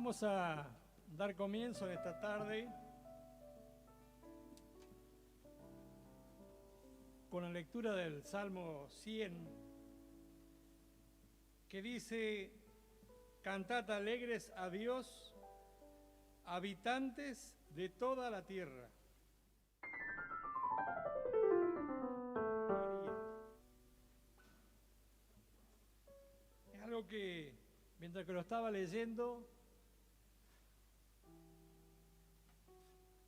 Vamos a dar comienzo en esta tarde con la lectura del Salmo 100, que dice: Cantad alegres a Dios, habitantes de toda la tierra. Es algo que, mientras que lo estaba leyendo,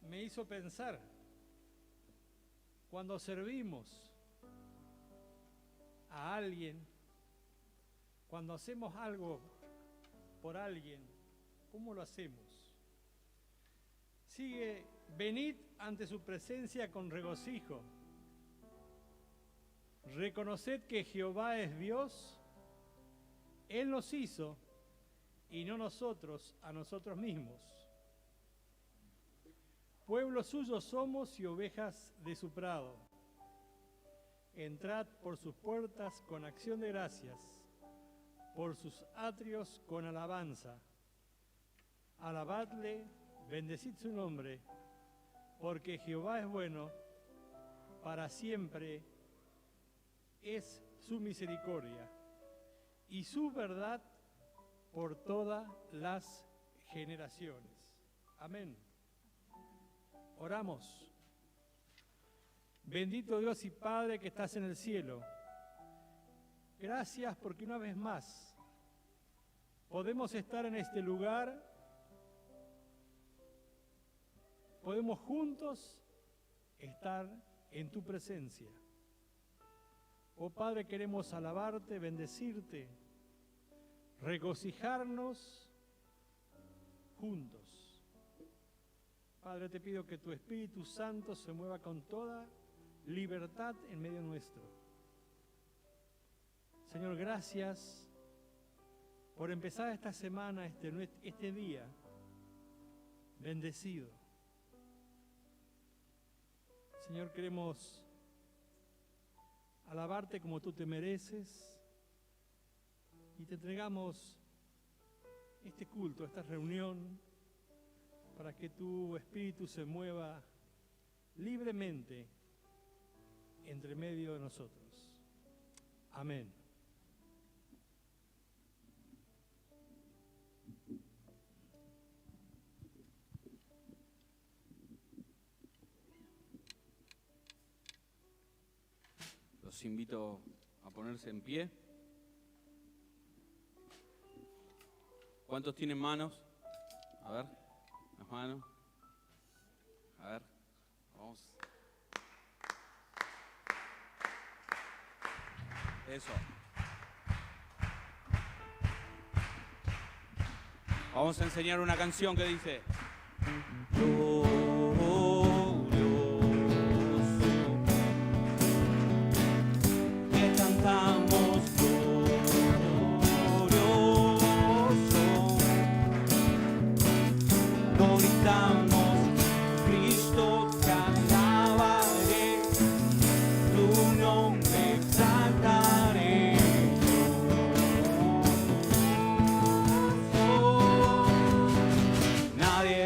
me hizo pensar, cuando servimos a alguien, cuando hacemos algo por alguien, ¿cómo lo hacemos? Sigue: venid ante su presencia con regocijo, reconoced que Jehová es Dios, Él nos hizo y no nosotros a nosotros mismos. Pueblo suyo somos y ovejas de su prado. Entrad por sus puertas con acción de gracias, por sus atrios con alabanza. Alabadle, bendecid su nombre, porque Jehová es bueno, para siempre es su misericordia, y su verdad por todas las generaciones. Amén. Oramos. Bendito Dios y Padre que estás en el cielo, gracias porque una vez más podemos estar en este lugar, podemos juntos estar en tu presencia. Oh Padre, queremos alabarte, bendecirte, regocijarnos juntos. Padre, te pido que tu Espíritu Santo se mueva con toda libertad en medio nuestro. Señor, gracias por empezar esta semana, este día bendecido. Señor, queremos alabarte como tú te mereces y te entregamos este culto, esta reunión, para que tu Espíritu se mueva libremente entre medio de nosotros. Amén. Los invito a ponerse en pie. ¿Cuántos tienen manos? A ver, las manos. A ver, vamos. Eso. Vamos a enseñar una canción que dice: nadie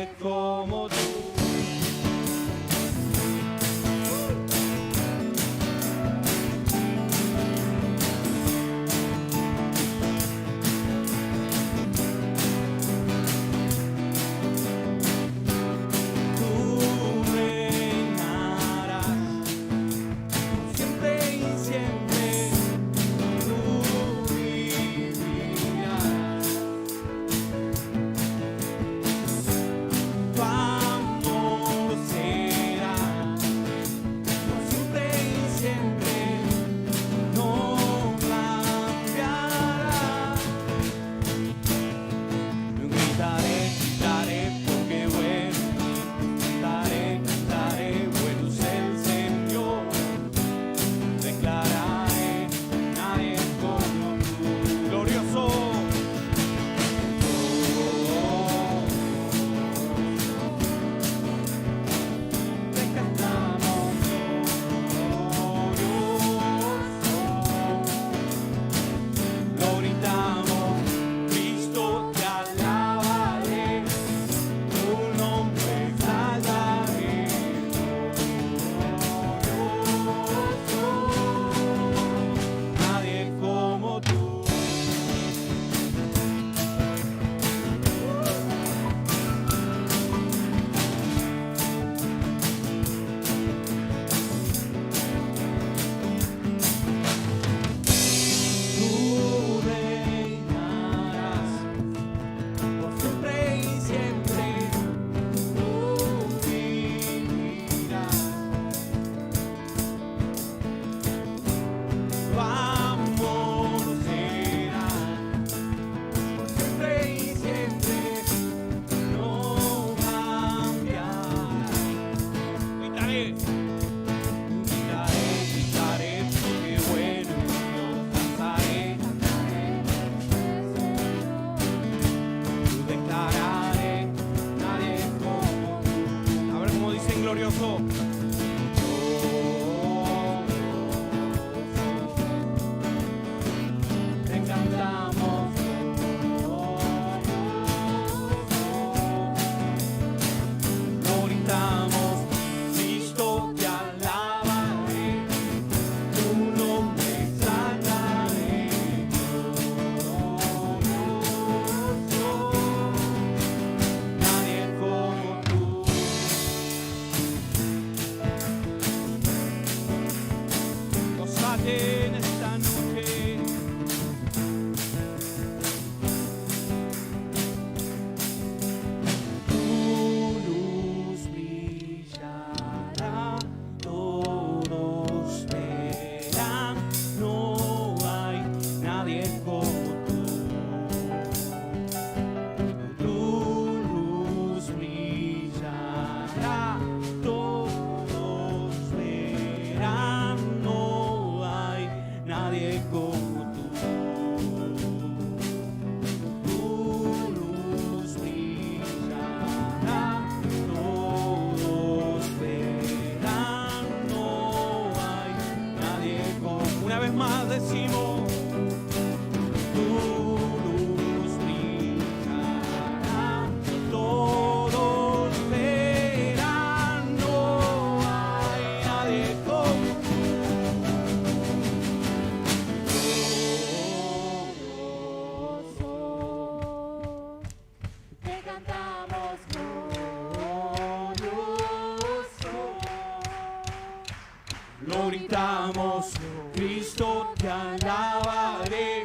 alabaré,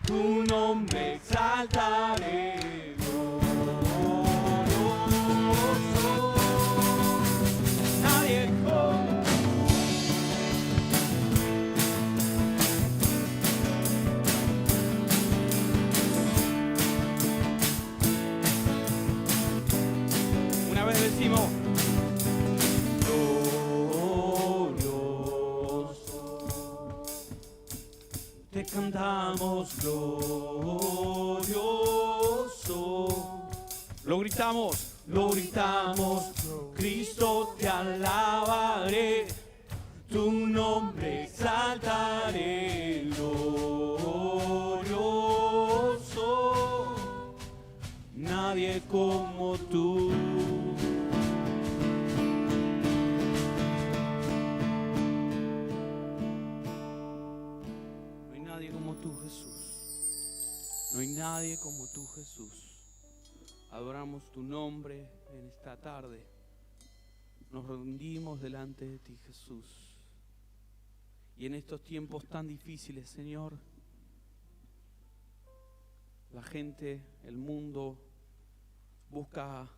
tu nombre exaltaré. Glorioso, nadie como una vez decimos glorioso, te cantamos glorioso, lo gritamos, Cristo te alabaré, tu nombre exaltaré, glorioso, nadie como tú. No hay nadie como tú, Jesús. No hay nadie como tú, Jesús. Adoramos tu nombre en esta tarde. Nos rendimos delante de ti, Jesús. Y en estos tiempos tan difíciles, Señor, la gente, el mundo, busca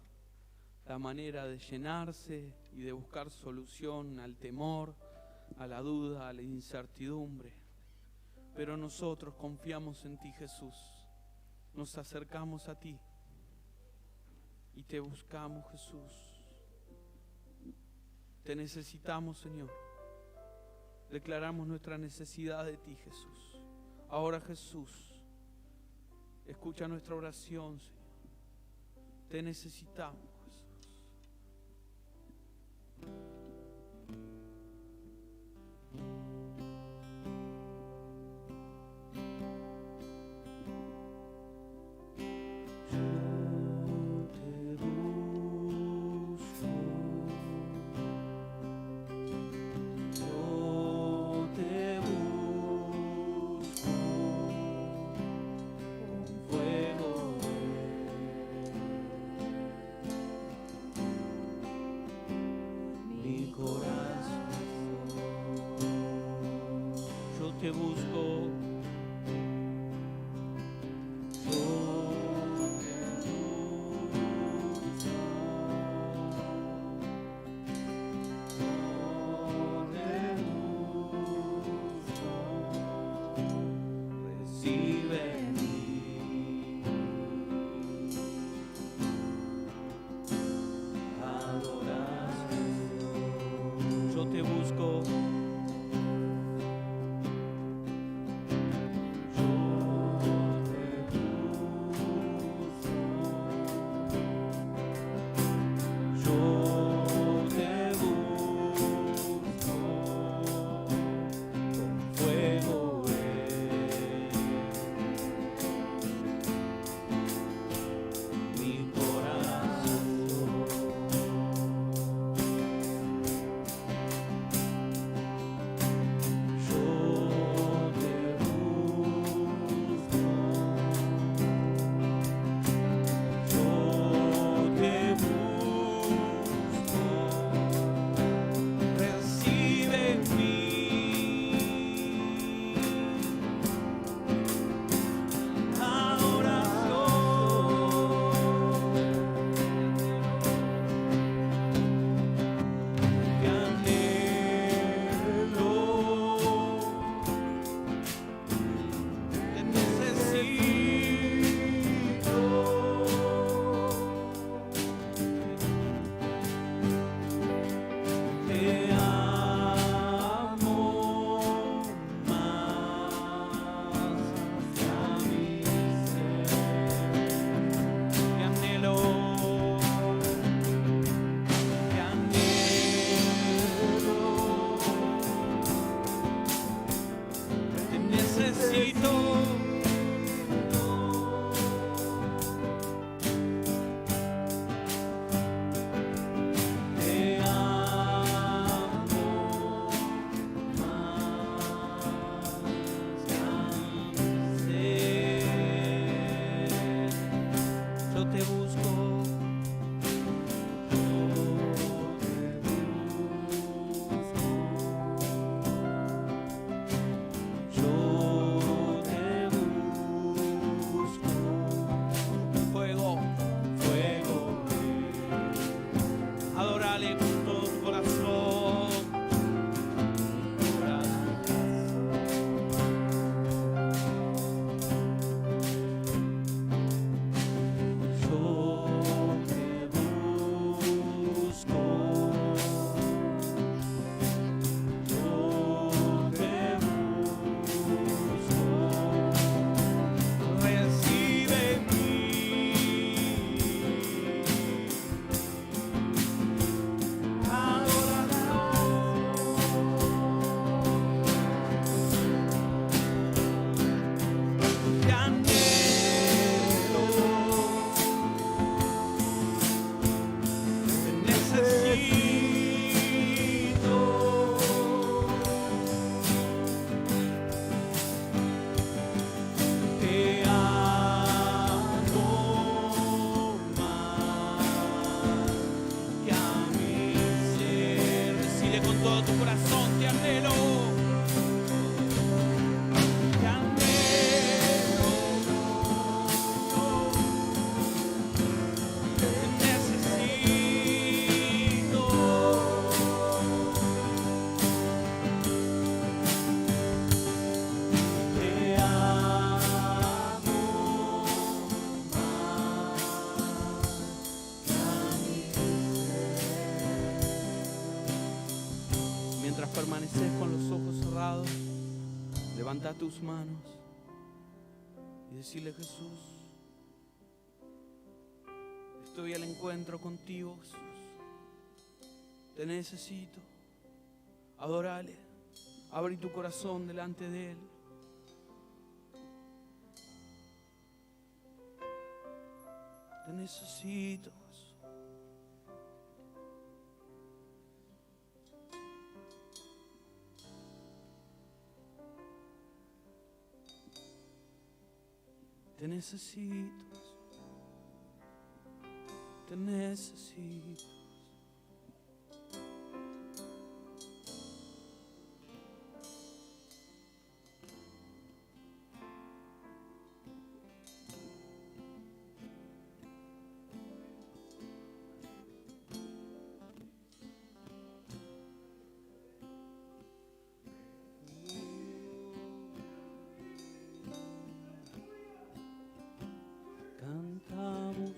la manera de llenarse y de buscar solución al temor, a la duda, a la incertidumbre. Pero nosotros confiamos en ti, Jesús. Nos acercamos a ti y te buscamos, Jesús. Te necesitamos, Señor. Declaramos nuestra necesidad de ti, Jesús. Ahora, Jesús, escucha nuestra oración, Señor. Te necesitamos, Jesús. Te busco, recibe en mí, adoración. Yo te busco. Yo Levanta tus manos y decirle: Jesús, estoy al encuentro contigo, Jesús. Te necesito. Adorale. Abre tu corazón delante de Él. Te necesito, Jesús. Te necesito. Te necesito. Cantamos.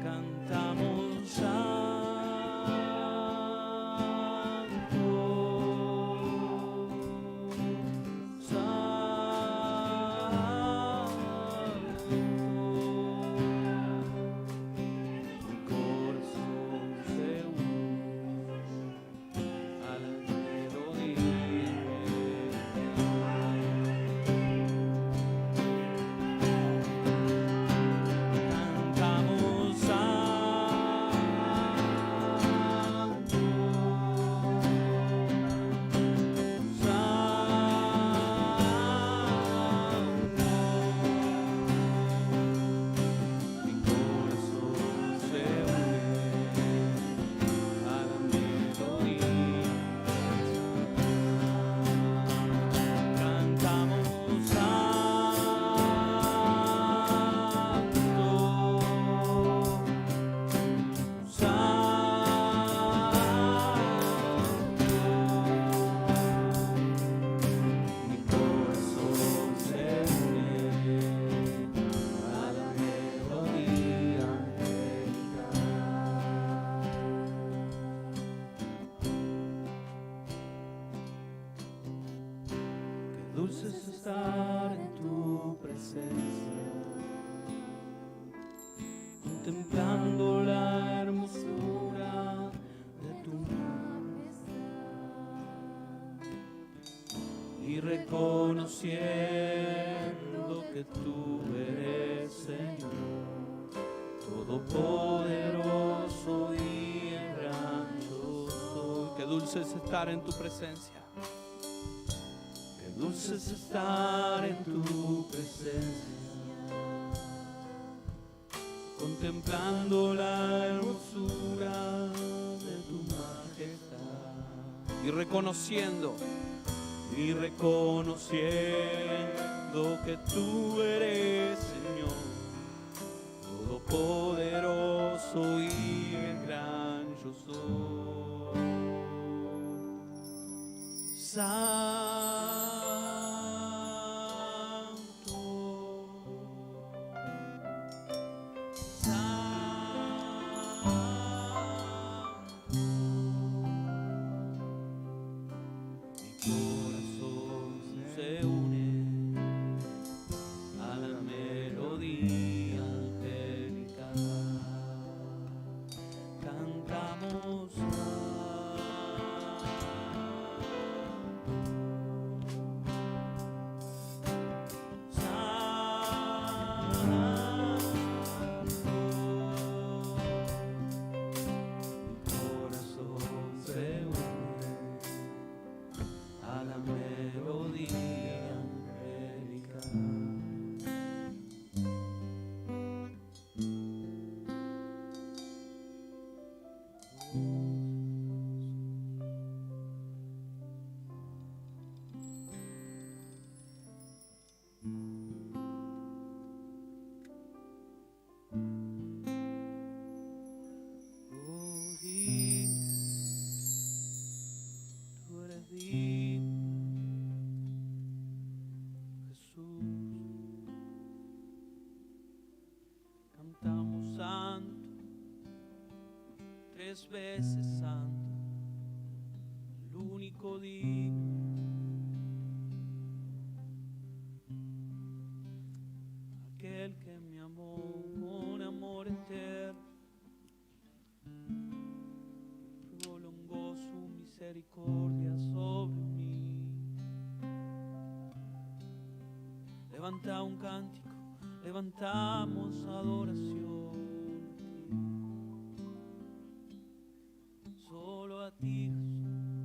Cantamos dulce es estar en tu presencia, contemplando la hermosura de tu majestad y reconociendo que tú eres Señor, todopoderoso y el gran yo soy. Qué dulce es estar en tu presencia. Dulce es estar en tu presencia, contemplando la hermosura de tu majestad y reconociendo que tú eres Señor, todopoderoso y el gran yo soy. Santo, 3 veces santo, el único digno. Aquel que me amó con amor eterno, prolongó su misericordia sobre mí. Levanta un cántico, levantamos adoración a ti. Solo a ti, Jesús,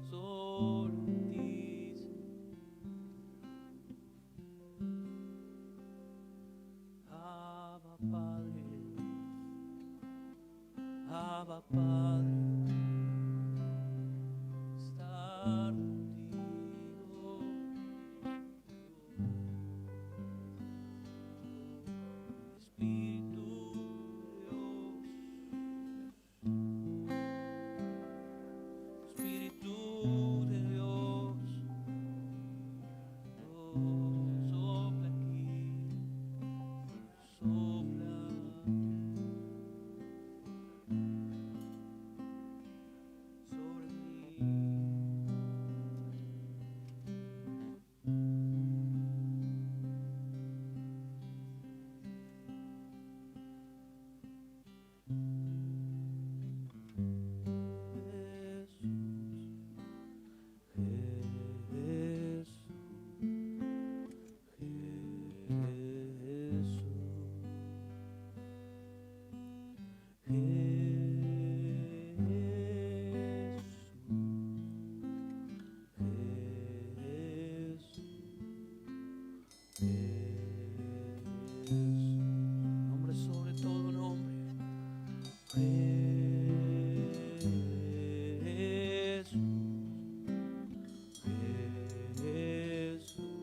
solo a ti, Abba Padre, Abba Padre, estar contigo. Espíritu de Dios, Espíritu de Dios, oh, sopla aquí, sopla sobre mí. Nombre sobre todo nombre. Jesús, Jesús,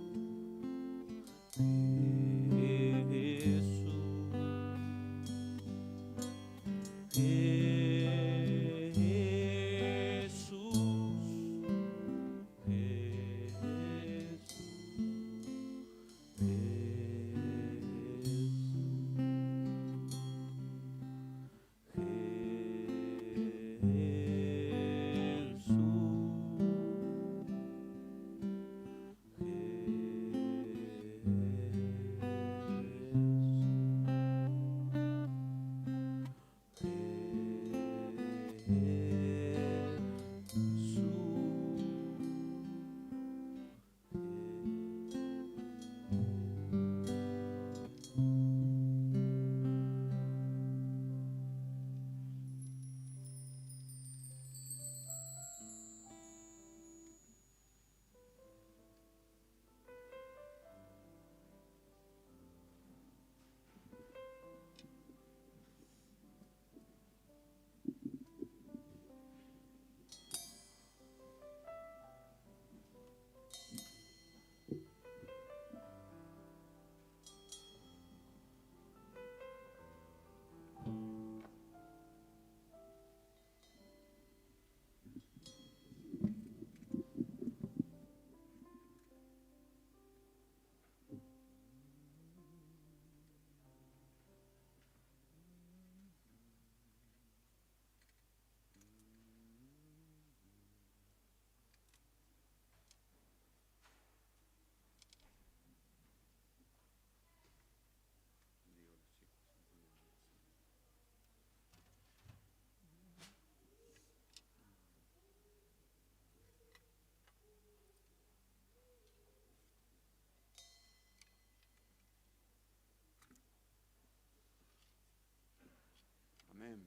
Amén.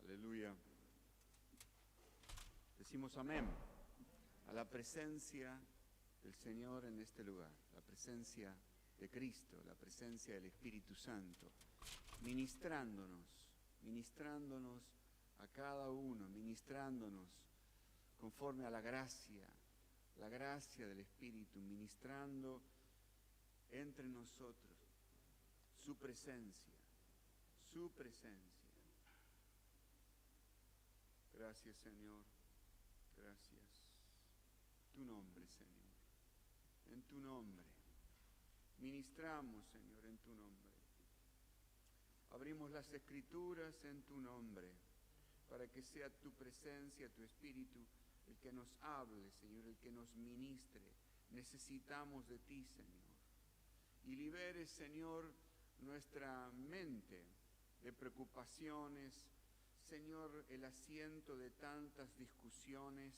Aleluya. Decimos amén a la presencia del Señor en este lugar, la presencia de Cristo, la presencia del Espíritu Santo, ministrándonos a cada uno, ministrándonos conforme a la gracia del Espíritu, ministrando entre nosotros su presencia. Gracias, Señor, gracias. Tu nombre, Señor, en tu nombre. Ministramos, Señor, en tu nombre. Abrimos las Escrituras en tu nombre, para que sea tu presencia, tu Espíritu, el que nos hable, Señor, el que nos ministre. Necesitamos de ti, Señor. Y libere, Señor, nuestra mente de preocupaciones, Señor, el asiento de tantas discusiones.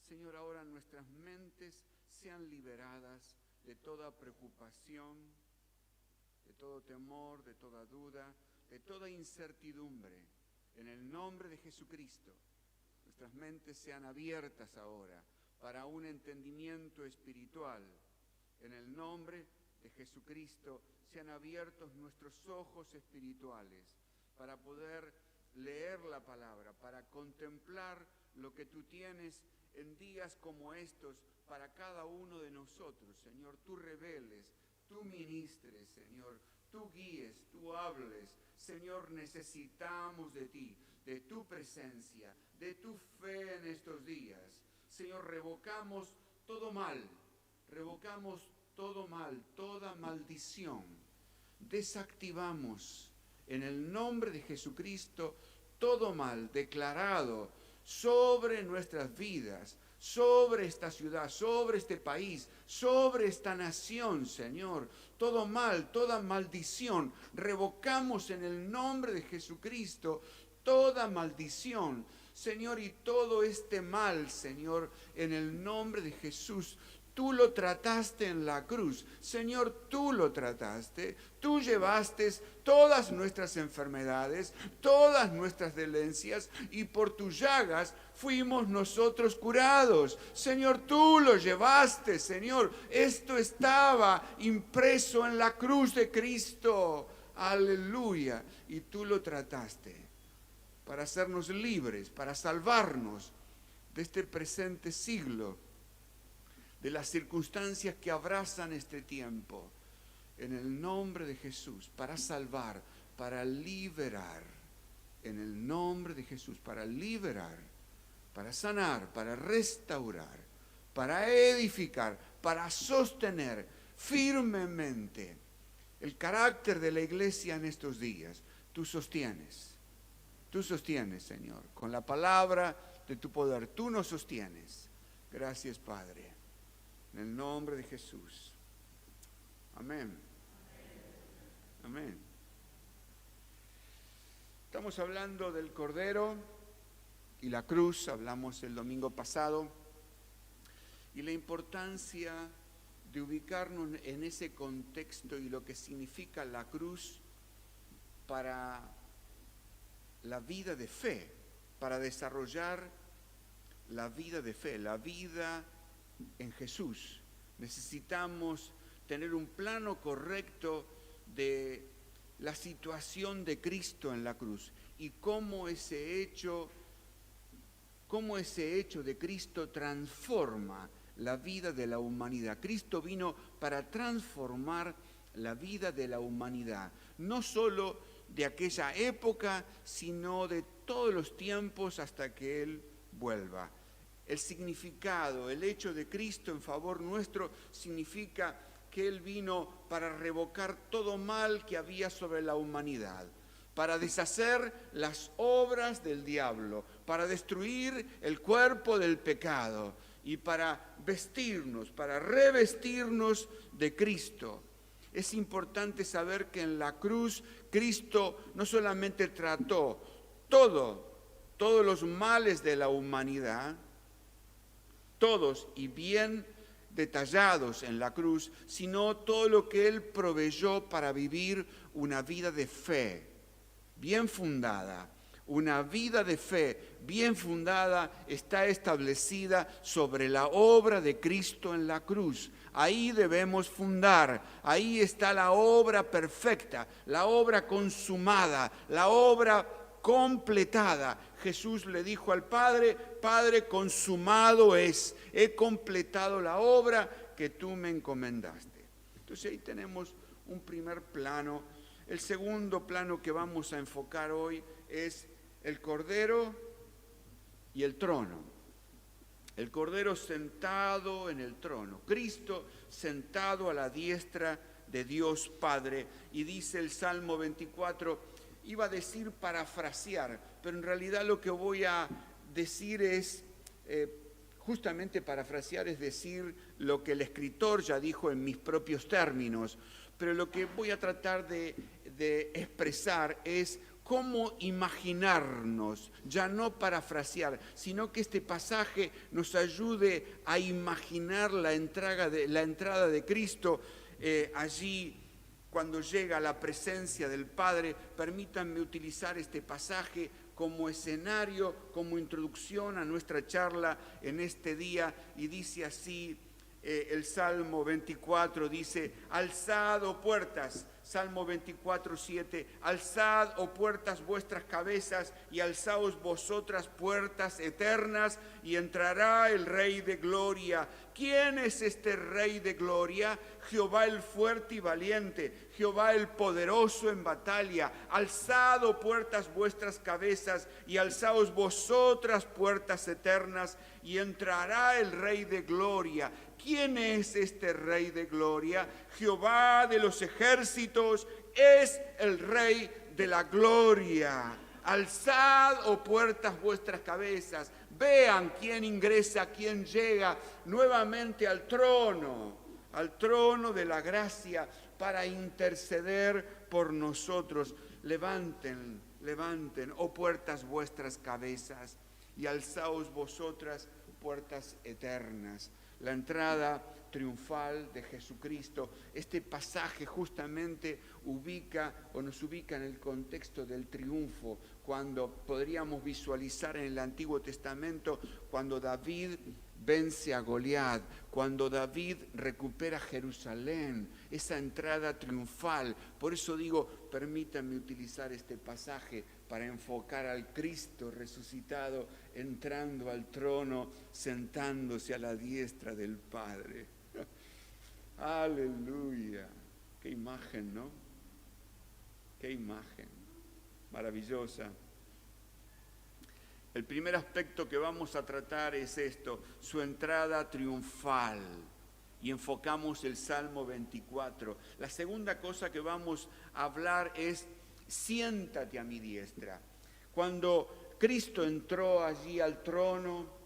Señor, ahora nuestras mentes sean liberadas de toda preocupación, de todo temor, de toda duda, de toda incertidumbre. En el nombre de Jesucristo, nuestras mentes sean abiertas ahora para un entendimiento espiritual. En el nombre de Jesucristo, sean abiertos nuestros ojos espirituales para poder leer la palabra, para contemplar lo que tú tienes en días como estos para cada uno de nosotros. Señor, tú reveles, tú ministres, Señor, tú guíes, tú hables. Señor, necesitamos de ti, de tu presencia, de tu fe en estos días. Señor, revocamos todo mal, toda maldición. Desactivamos en el nombre de Jesucristo todo mal declarado sobre nuestras vidas, sobre esta ciudad, sobre este país, sobre esta nación, Señor. Todo mal, toda maldición, revocamos en el nombre de Jesucristo toda maldición, Señor, y todo este mal, Señor, en el nombre de Jesús. Tú lo trataste en la cruz, Señor, tú lo trataste, tú llevaste todas nuestras enfermedades, todas nuestras dolencias, y por tus llagas fuimos nosotros curados. Señor, tú lo llevaste, Señor, esto estaba impreso en la cruz de Cristo, aleluya, y tú lo trataste para hacernos libres, para salvarnos de este presente siglo, de las circunstancias que abrazan este tiempo, en el nombre de Jesús, para salvar, para liberar, en el nombre de Jesús, para liberar, para sanar, para restaurar, para edificar, para sostener firmemente el carácter de la iglesia en estos días. Tú sostienes, Señor, con la palabra de tu poder, tú nos sostienes. Gracias, Padre. En el nombre de Jesús. Amén. Amén. Estamos hablando del Cordero y la cruz, hablamos el domingo pasado, y la importancia de ubicarnos en ese contexto y lo que significa la cruz para la vida de fe, para desarrollar la vida de fe, la vida en Jesús. Necesitamos tener un plano correcto de la situación de Cristo en la cruz y cómo ese hecho de Cristo transforma la vida de la humanidad. Cristo vino para transformar la vida de la humanidad, no solo de aquella época, sino de todos los tiempos hasta que Él vuelva. El significado, el hecho de Cristo en favor nuestro significa que Él vino para revocar todo mal que había sobre la humanidad, para deshacer las obras del diablo, para destruir el cuerpo del pecado y para vestirnos, para revestirnos de Cristo. Es importante saber que en la cruz Cristo no solamente trató todos los males de la humanidad, todos y bien detallados en la cruz, sino todo lo que Él proveyó para vivir una vida de fe bien fundada. Una vida de fe bien fundada está establecida sobre la obra de Cristo en la cruz. Ahí debemos fundar, ahí está la obra perfecta, la obra consumada, la obra completada. Jesús le dijo al Padre: Padre, consumado es, he completado la obra que tú me encomendaste. Entonces ahí tenemos un primer plano. El segundo plano que vamos a enfocar hoy es el Cordero y el trono. El Cordero sentado en el trono, Cristo sentado a la diestra de Dios Padre. Y dice el Salmo 24, iba a decir parafrasear, pero en realidad lo que voy a decir es, justamente parafrasear es decir lo que el escritor ya dijo en mis propios términos, pero lo que voy a tratar de expresar es cómo imaginarnos, ya no parafrasear, sino que este pasaje nos ayude a imaginar la entrada de Cristo allí cuando llega a la presencia del Padre. Permítanme utilizar este pasaje como escenario, como introducción a nuestra charla en este día, y dice así el Salmo 24, dice: alzad, oh puertas, Salmo 24, 7, alzad, oh puertas, vuestras cabezas, y alzaos vosotras puertas eternas, y entrará el Rey de gloria. ¿Quién es este Rey de gloria? Jehová el fuerte y valiente, Jehová el poderoso en batalla. Alzad, oh puertas, vuestras cabezas, y alzaos vosotras puertas eternas, y entrará el Rey de gloria. ¿Quién es este Rey de gloria? Jehová de los ejércitos es el Rey de la gloria. Alzad, oh puertas, vuestras cabezas. Vean quién ingresa, quién llega nuevamente al trono de la gracia para interceder por nosotros. Levanten, oh puertas, vuestras cabezas, y alzaos vosotras puertas eternas. La entrada triunfal de Jesucristo. Este pasaje justamente nos ubica en el contexto del triunfo, cuando podríamos visualizar en el Antiguo Testamento, cuando David vence a Goliat, cuando David recupera Jerusalén, esa entrada triunfal. Por eso digo, permítanme utilizar este pasaje para enfocar al Cristo resucitado, entrando al trono, sentándose a la diestra del Padre. Aleluya. Qué imagen, ¿no? Qué imagen maravillosa. El primer aspecto que vamos a tratar es esto, su entrada triunfal. Y enfocamos el Salmo 24. La segunda cosa que vamos a hablar es: siéntate a mi diestra. Cuando Cristo entró allí al trono,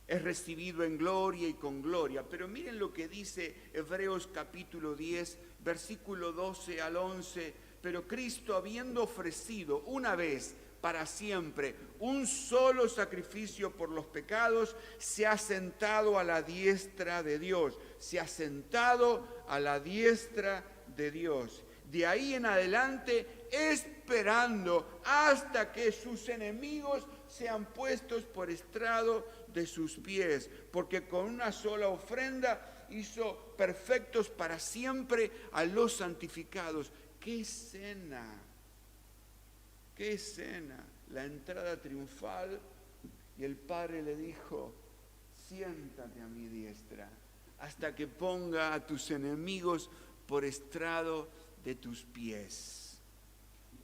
es recibido en gloria y con gloria. Pero miren lo que dice Hebreos capítulo 10, versículo 12 al 11. Pero Cristo, habiendo ofrecido una vez para siempre un solo sacrificio por los pecados, se ha sentado a la diestra de Dios. Se ha sentado a la diestra de Dios. De ahí en adelante, esperando hasta que sus enemigos sean puestos por estrado de sus pies, porque con una sola ofrenda hizo perfectos para siempre a los santificados. ¡Qué escena! ¡Qué escena! La entrada triunfal, y el Padre le dijo: siéntate a mi diestra hasta que ponga a tus enemigos por estrado de tus pies.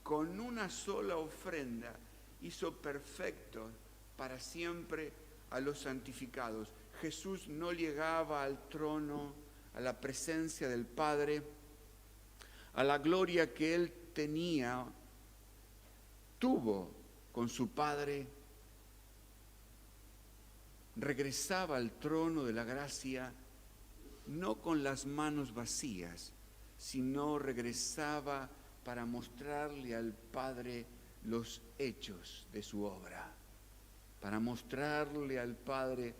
Con una sola ofrenda hizo perfecto para siempre a los santificados. Jesús no llegaba al trono, a la presencia del Padre, a la gloria que él tuvo con su Padre. Regresaba al trono de la gracia no con las manos vacías, sino regresaba para mostrarle al Padre los hechos de su obra, para mostrarle al Padre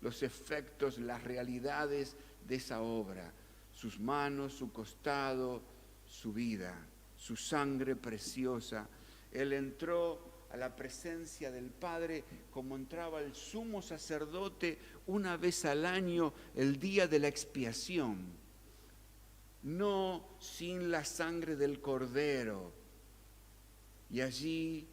los efectos, las realidades de esa obra, sus manos, su costado, su vida, su sangre preciosa. Él entró a la presencia del Padre como entraba el sumo sacerdote una vez al año, el día de la expiación, no sin la sangre del Cordero, y allí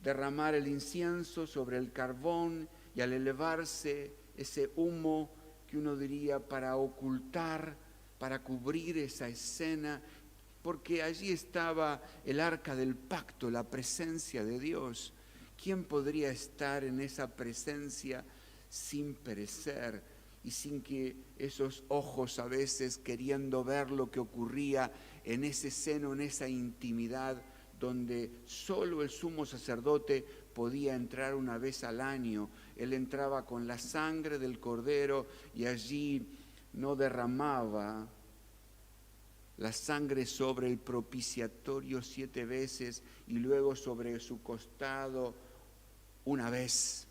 derramar el incienso sobre el carbón, y al elevarse ese humo que uno diría para ocultar, para cubrir esa escena, porque allí estaba el arca del pacto, la presencia de Dios. ¿Quién podría estar en esa presencia sin perecer? y sin que esos ojos a veces queriendo ver lo que ocurría en ese seno, en esa intimidad, donde solo el sumo sacerdote podía entrar una vez al año. Él entraba con la sangre del cordero y allí no derramaba la sangre sobre el propiciatorio 7 veces y luego sobre su costado una vez,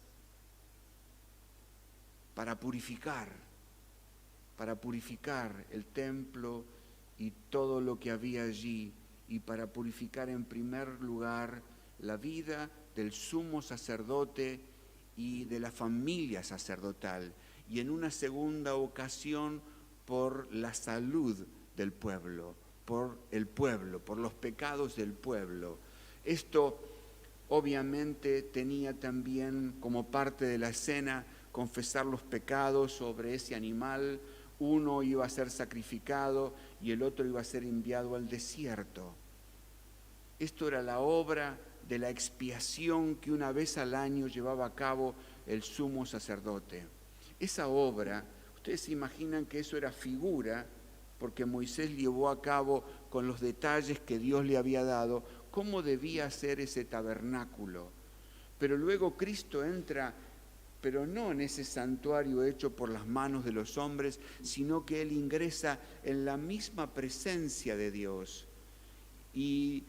para purificar el templo y todo lo que había allí, y para purificar en primer lugar la vida del sumo sacerdote y de la familia sacerdotal, y en una segunda ocasión por la salud del pueblo, por los pecados del pueblo. Esto obviamente tenía también como parte de la escena confesar los pecados sobre ese animal. Uno iba a ser sacrificado y el otro iba a ser enviado al desierto. Esto era la obra de la expiación que una vez al año llevaba a cabo el sumo sacerdote. Esa obra, ustedes se imaginan que eso era figura, porque Moisés llevó a cabo con los detalles que Dios le había dado, cómo debía ser ese tabernáculo. Pero luego Cristo entra, pero no en ese santuario hecho por las manos de los hombres, sino que Él ingresa en la misma presencia de Dios y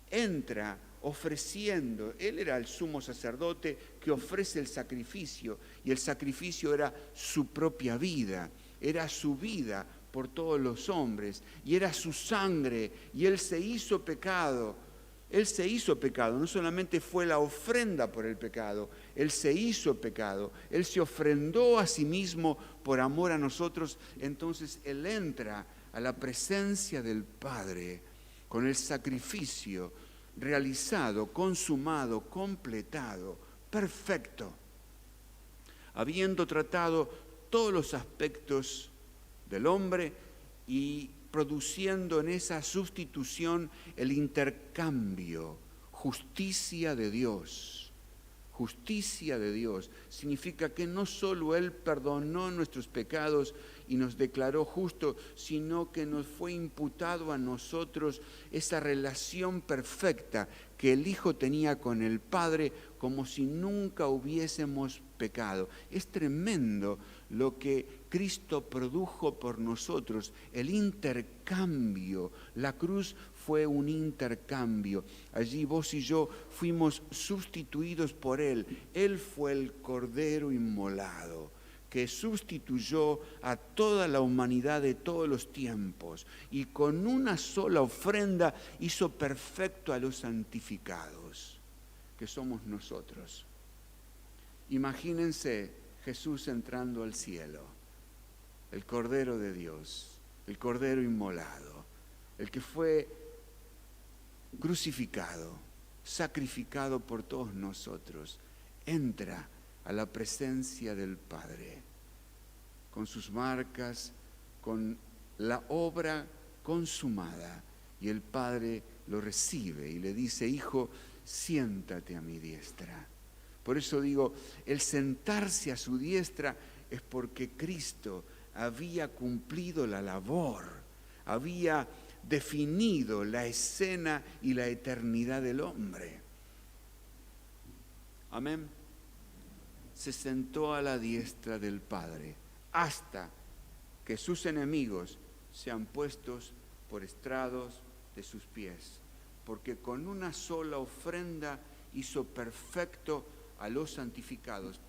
entra ofreciendo. Él era el sumo sacerdote que ofrece el sacrificio, y el sacrificio era su propia vida, era su vida por todos los hombres, y era su sangre, y Él se hizo pecado. Él se hizo pecado, no solamente fue la ofrenda por el pecado, Él se hizo pecado, Él se ofrendó a sí mismo por amor a nosotros. Entonces Él entra a la presencia del Padre con el sacrificio realizado, consumado, completado, perfecto, habiendo tratado todos los aspectos del hombre y produciendo en esa sustitución el intercambio, justicia de Dios. Justicia de Dios significa que no solo Él perdonó nuestros pecados y nos declaró justos, sino que nos fue imputado a nosotros esa relación perfecta que el Hijo tenía con el Padre, como si nunca hubiésemos pecado. Es tremendo lo que Cristo produjo por nosotros, el intercambio. La cruz fue un intercambio. Allí vos y yo fuimos sustituidos por Él. Él fue el Cordero inmolado que sustituyó a toda la humanidad de todos los tiempos, y con una sola ofrenda hizo perfecto a los santificados, que somos nosotros. Imagínense Jesús entrando al cielo, el Cordero de Dios, el Cordero inmolado, el que fue crucificado, sacrificado por todos nosotros, entra a la presencia del Padre, con sus marcas, con la obra consumada, y el Padre lo recibe y le dice: Hijo, siéntate a mi diestra. Por eso digo, el sentarse a su diestra es porque Cristo había cumplido la labor, había definido la escena y la eternidad del hombre. Amén. Se sentó a la diestra del Padre hasta que sus enemigos sean puestos por estrados de sus pies, porque con una sola ofrenda hizo perfecto a los santificados.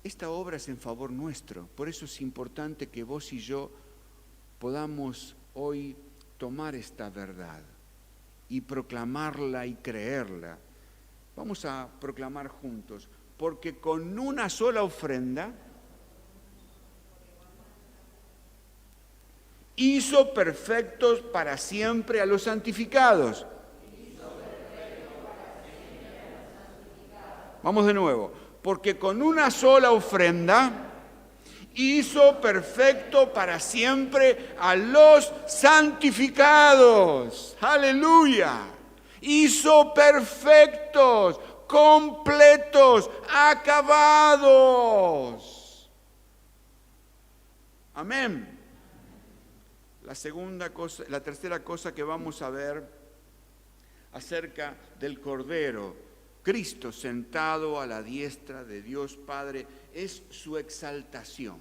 Esta obra es en favor nuestro, por eso es importante que vos y yo podamos hoy tomar esta verdad y proclamarla y creerla. Vamos a proclamar juntos: porque con una sola ofrenda hizo perfectos para siempre a los santificados. Vamos de nuevo. Porque con una sola ofrenda hizo perfecto para siempre a los santificados. ¡Aleluya! Hizo perfectos, completos, acabados. Amén. La tercera cosa que vamos a ver acerca del Cordero, Cristo sentado a la diestra de Dios Padre, es su exaltación.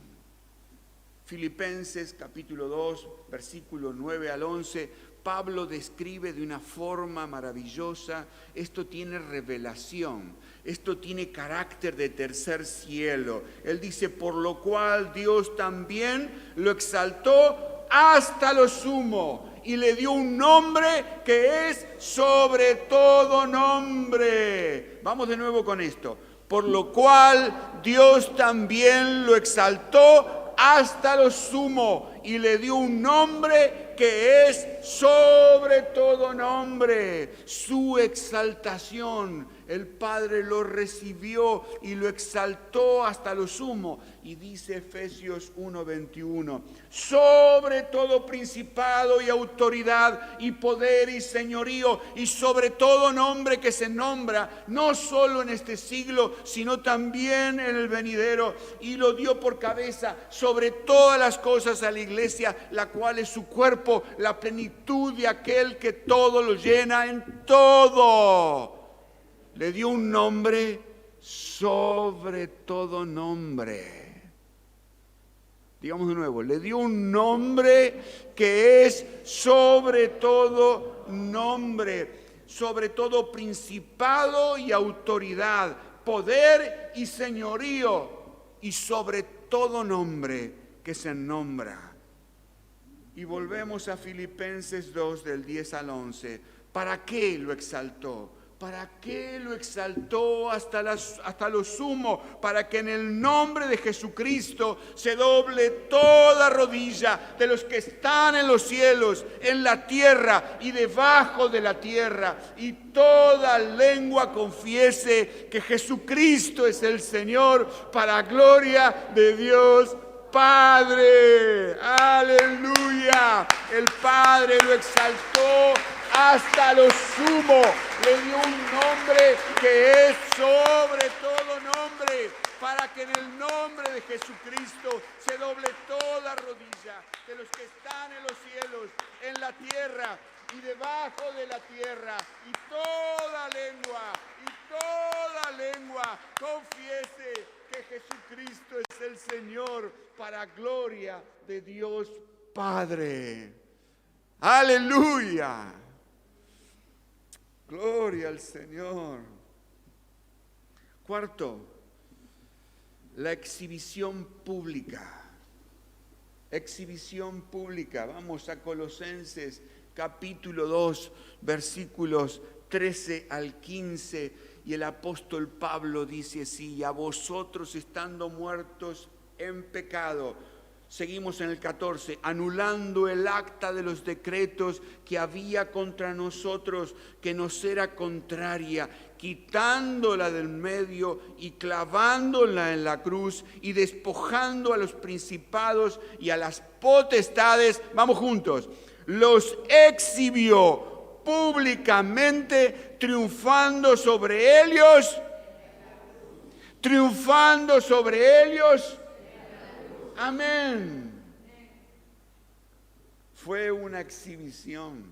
Filipenses capítulo 2, versículo 9 al 11, Pablo describe de una forma maravillosa, esto tiene revelación, esto tiene carácter de tercer cielo. Él dice, por lo cual Dios también lo exaltó hasta lo sumo y le dio un nombre que es sobre todo nombre. Vamos de nuevo con esto. Por lo cual Dios también lo exaltó hasta lo sumo y le dio un nombre que es sobre todo nombre. Su exaltación, el Padre lo recibió y lo exaltó hasta lo sumo. Y dice Efesios 1:21, sobre todo principado y autoridad y poder y señorío y sobre todo nombre que se nombra, no solo en este siglo, sino también en el venidero. Y lo dio por cabeza sobre todas las cosas a la iglesia, la cual es su cuerpo, la plenitud de aquel que todo lo llena en todo. Le dio un nombre sobre todo nombre. Digamos de nuevo, le dio un nombre que es sobre todo nombre, sobre todo principado y autoridad, poder y señorío, y sobre todo nombre que se nombra. Y volvemos a Filipenses 2 del 10 al 11. ¿Para qué lo exaltó? ¿Para qué lo exaltó hasta lo sumo? Para que en el nombre de Jesucristo se doble toda rodilla de los que están en los cielos, en la tierra y debajo de la tierra, y toda lengua confiese que Jesucristo es el Señor, para gloria de Dios Padre. Aleluya. El Padre lo exaltó hasta lo sumo, le dio un nombre que es sobre todo nombre, para que en el nombre de Jesucristo se doble toda rodilla de los que están en los cielos, en la tierra y debajo de la tierra, y toda lengua confiese que Jesucristo es el Señor, para gloria de Dios Padre. Aleluya. Gloria al Señor. Cuarto, la exhibición pública. Exhibición pública. Vamos a Colosenses capítulo 2, versículos 13 al 15. Y el apóstol Pablo dice así: a vosotros estando muertos en pecado. Seguimos en el 14, anulando el acta de los decretos que había contra nosotros, que nos era contraria, quitándola del medio y clavándola en la cruz, y despojando a los principados y a las potestades, vamos juntos, los exhibió públicamente, triunfando sobre ellos. Amén. Fue una exhibición.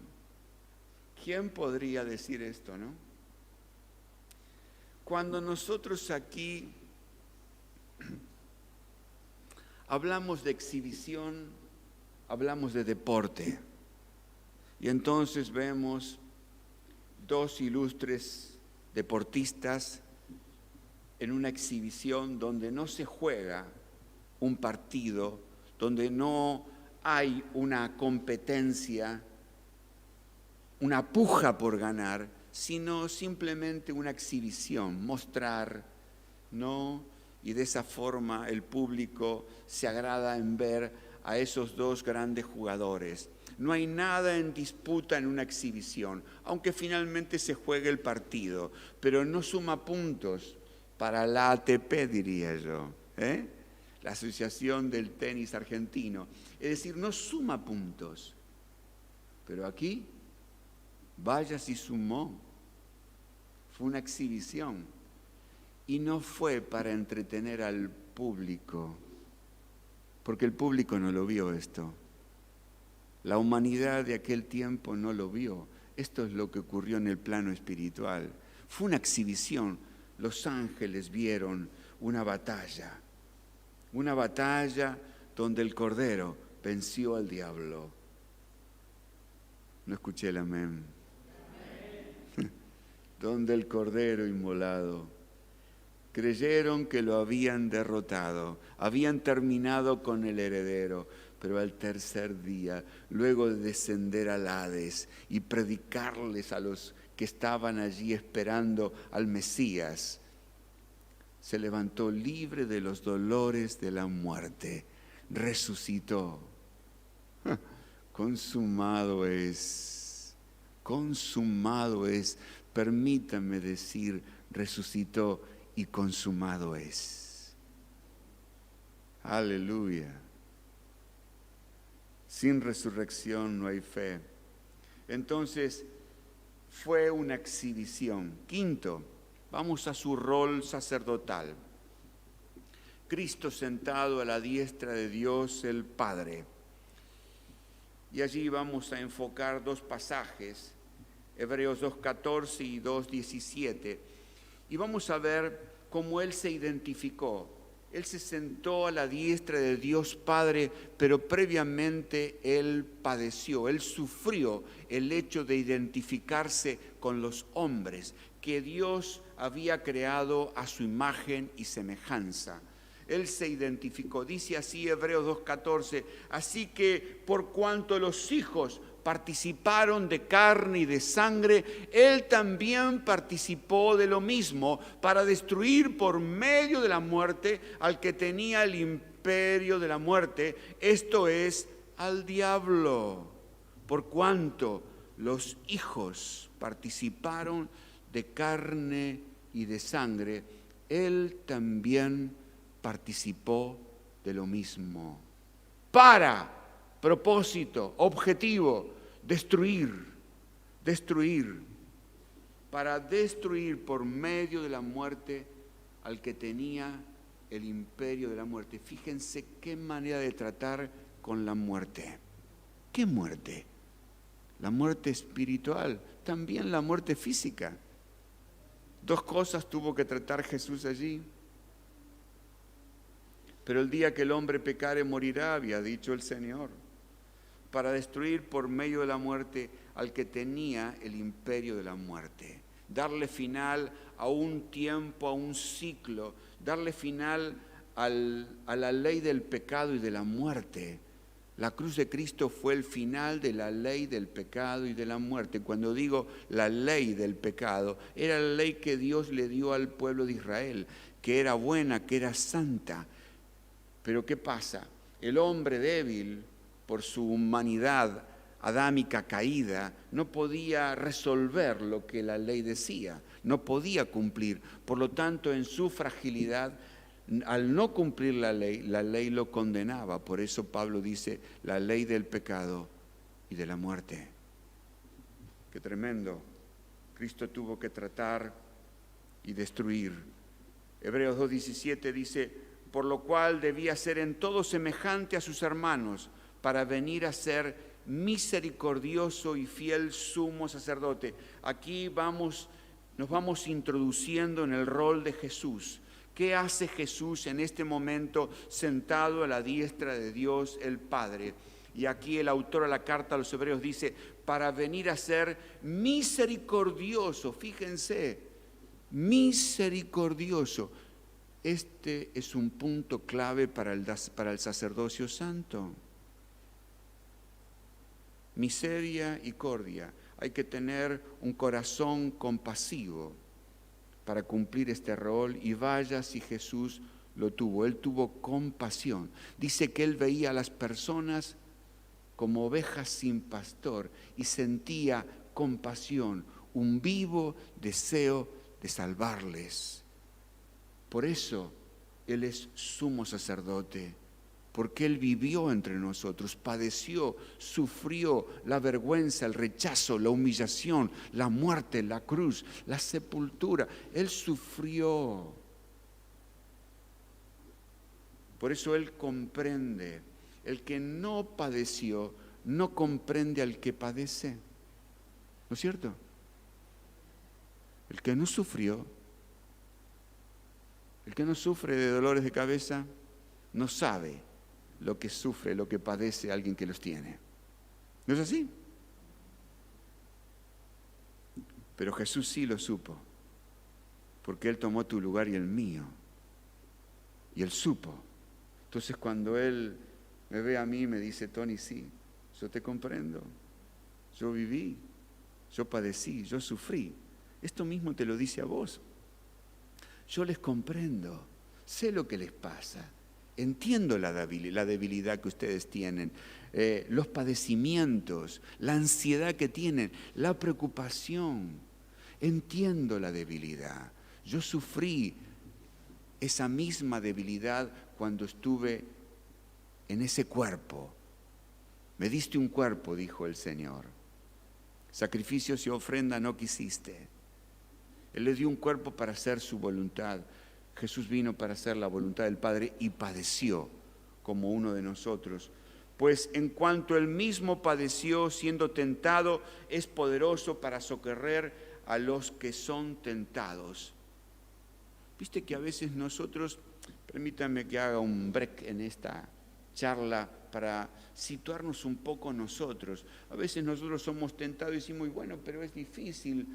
¿Quién podría decir esto, no? Cuando nosotros aquí hablamos de exhibición, hablamos de deporte. Y entonces vemos dos ilustres deportistas en una exhibición donde no se juega un partido, donde no hay una competencia, una puja por ganar, sino simplemente una exhibición, mostrar, ¿no? Y de esa forma el público se agrada en ver a esos dos grandes jugadores. No hay nada en disputa en una exhibición, aunque finalmente se juegue el partido, pero no suma puntos para la ATP, diría yo, la Asociación del Tenis Argentino. Es decir, no suma puntos. Pero aquí, vaya si sumó. Fue una exhibición. Y no fue para entretener al público. porque el público no lo vio esto. La humanidad de aquel tiempo no lo vio. Esto es lo que ocurrió en el plano espiritual. Fue una exhibición. Los ángeles vieron una batalla donde el Cordero venció al diablo. No escuché el amén. Donde el Cordero inmolado. Creyeron que lo habían derrotado, habían terminado con el heredero, pero al tercer día, luego de descender al Hades y predicarles a los que estaban allí esperando al Mesías, se levantó libre de los dolores de la muerte, resucitó. Consumado es, permítanme decir, resucitó y consumado es. Aleluya. Sin resurrección no hay fe. Entonces, fue una exhibición. Quinto, vamos a su rol sacerdotal. Cristo sentado a la diestra de Dios el Padre. Y allí vamos a enfocar dos pasajes, Hebreos 2:14 y 2:17. Y vamos a ver cómo Él se identificó. Él se sentó a la diestra de Dios Padre, pero previamente Él padeció, Él sufrió el hecho de identificarse con los hombres, que Dios había creado a su imagen y semejanza. Él se identificó, dice así Hebreos 2:14, así que por cuanto los hijos participaron de carne y de sangre, Él también participó de lo mismo para destruir por medio de la muerte al que tenía el imperio de la muerte, esto es, al diablo. Por cuanto los hijos participaron de carne y de sangre, Él también participó de lo mismo. Para propósito, objetivo, destruir, para destruir por medio de la muerte al que tenía el imperio de la muerte. Fíjense qué manera de tratar con la muerte. ¿Qué muerte? La muerte espiritual, también la muerte física. Dos cosas tuvo que tratar Jesús allí. Pero el día que el hombre pecare morirá, había dicho el Señor, para destruir por medio de la muerte al que tenía el imperio de la muerte. Darle final a un tiempo, a un ciclo, darle final a la ley del pecado y de la muerte. La cruz de Cristo fue el final de la ley del pecado y de la muerte. Cuando digo la ley del pecado, era la ley que Dios le dio al pueblo de Israel, que era buena, que era santa. Pero ¿qué pasa? El hombre débil, por su humanidad adámica caída, no podía resolver lo que la ley decía, no podía cumplir. Por lo tanto, en su fragilidad, al no cumplir la ley lo condenaba. Por eso Pablo dice, la ley del pecado y de la muerte. Qué tremendo. Cristo tuvo que tratar y destruir. Hebreos 2:17 dice, por lo cual debía ser en todo semejante a sus hermanos, para venir a ser misericordioso y fiel sumo sacerdote. Aquí nos vamos introduciendo en el rol de Jesús. ¿Qué hace Jesús en este momento sentado a la diestra de Dios el Padre? Y aquí el autor a la carta a los Hebreos dice, para venir a ser misericordioso. Fíjense, misericordioso. Este es un punto clave para el sacerdocio santo. Misericordia. Hay que tener un corazón compasivo para cumplir este rol, y vaya si Jesús lo tuvo. Él tuvo compasión. Dice que Él veía a las personas como ovejas sin pastor y sentía compasión, un vivo deseo de salvarles. Por eso Él es sumo sacerdote, porque Él vivió entre nosotros, padeció, sufrió la vergüenza, el rechazo, la humillación, la muerte, la cruz, la sepultura. Él sufrió. Por eso Él comprende. El que no padeció no comprende al que padece. ¿No es cierto? El que no sufrió, el que no sufre de dolores de cabeza, no sabe lo que sufre, lo que padece alguien que los tiene. ¿No es así? Pero Jesús sí lo supo, porque Él tomó tu lugar y el mío. Y Él supo. Entonces cuando Él me ve a mí, me dice: Tony, sí, yo te comprendo. Yo viví, yo padecí, yo sufrí. Esto mismo te lo dice a vos. Yo les comprendo, sé lo que les pasa, entiendo la debilidad que ustedes tienen, los padecimientos, la ansiedad que tienen, la preocupación. Entiendo la debilidad. Yo sufrí esa misma debilidad cuando estuve en ese cuerpo. Me diste un cuerpo, dijo el Señor. Sacrificios y ofrenda no quisiste. Él le dio un cuerpo para hacer su voluntad. Jesús vino para hacer la voluntad del Padre y padeció como uno de nosotros. Pues en cuanto Él mismo padeció siendo tentado, es poderoso para socorrer a los que son tentados. Viste que a veces nosotros, permítanme que haga un break en esta charla para situarnos un poco nosotros. A veces nosotros somos tentados y decimos: bueno, pero es difícil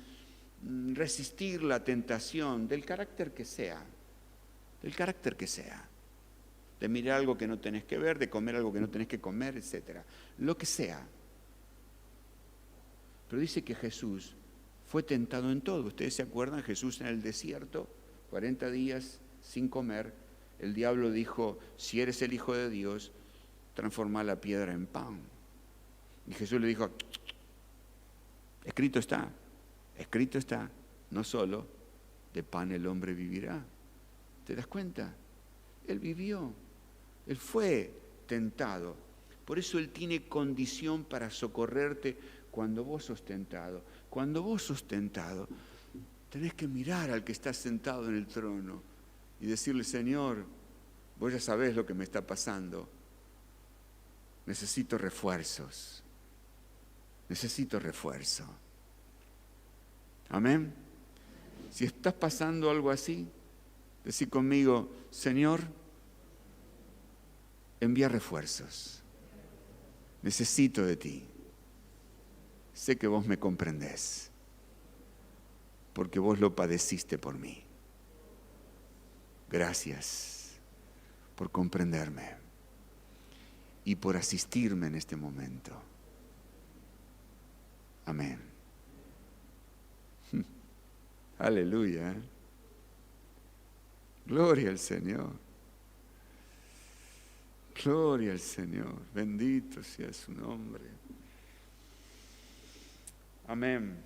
resistir la tentación, del carácter que sea, de mirar algo que no tenés que ver, de comer algo que no tenés que comer, etcétera, lo que sea. Pero dice que Jesús fue tentado en todo. ¿Ustedes se acuerdan? Jesús en el desierto, 40 días sin comer, el diablo dijo: si eres el Hijo de Dios, transforma la piedra en pan. Y Jesús le dijo: escrito está, no solo de pan el hombre vivirá. ¿Te das cuenta? Él vivió, Él fue tentado. Por eso Él tiene condición para socorrerte cuando vos sos tentado. Cuando vos sos tentado, tenés que mirar al que está sentado en el trono y decirle: Señor, vos ya sabés lo que me está pasando. Necesito refuerzos. Necesito refuerzo. Amén. Si estás pasando algo así, decí conmigo: Señor, envía refuerzos. Necesito de ti. Sé que vos me comprendés, porque vos lo padeciste por mí. Gracias por comprenderme y por asistirme en este momento. Amén. Aleluya. Gloria al Señor. Gloria al Señor. Bendito sea su nombre. Amén.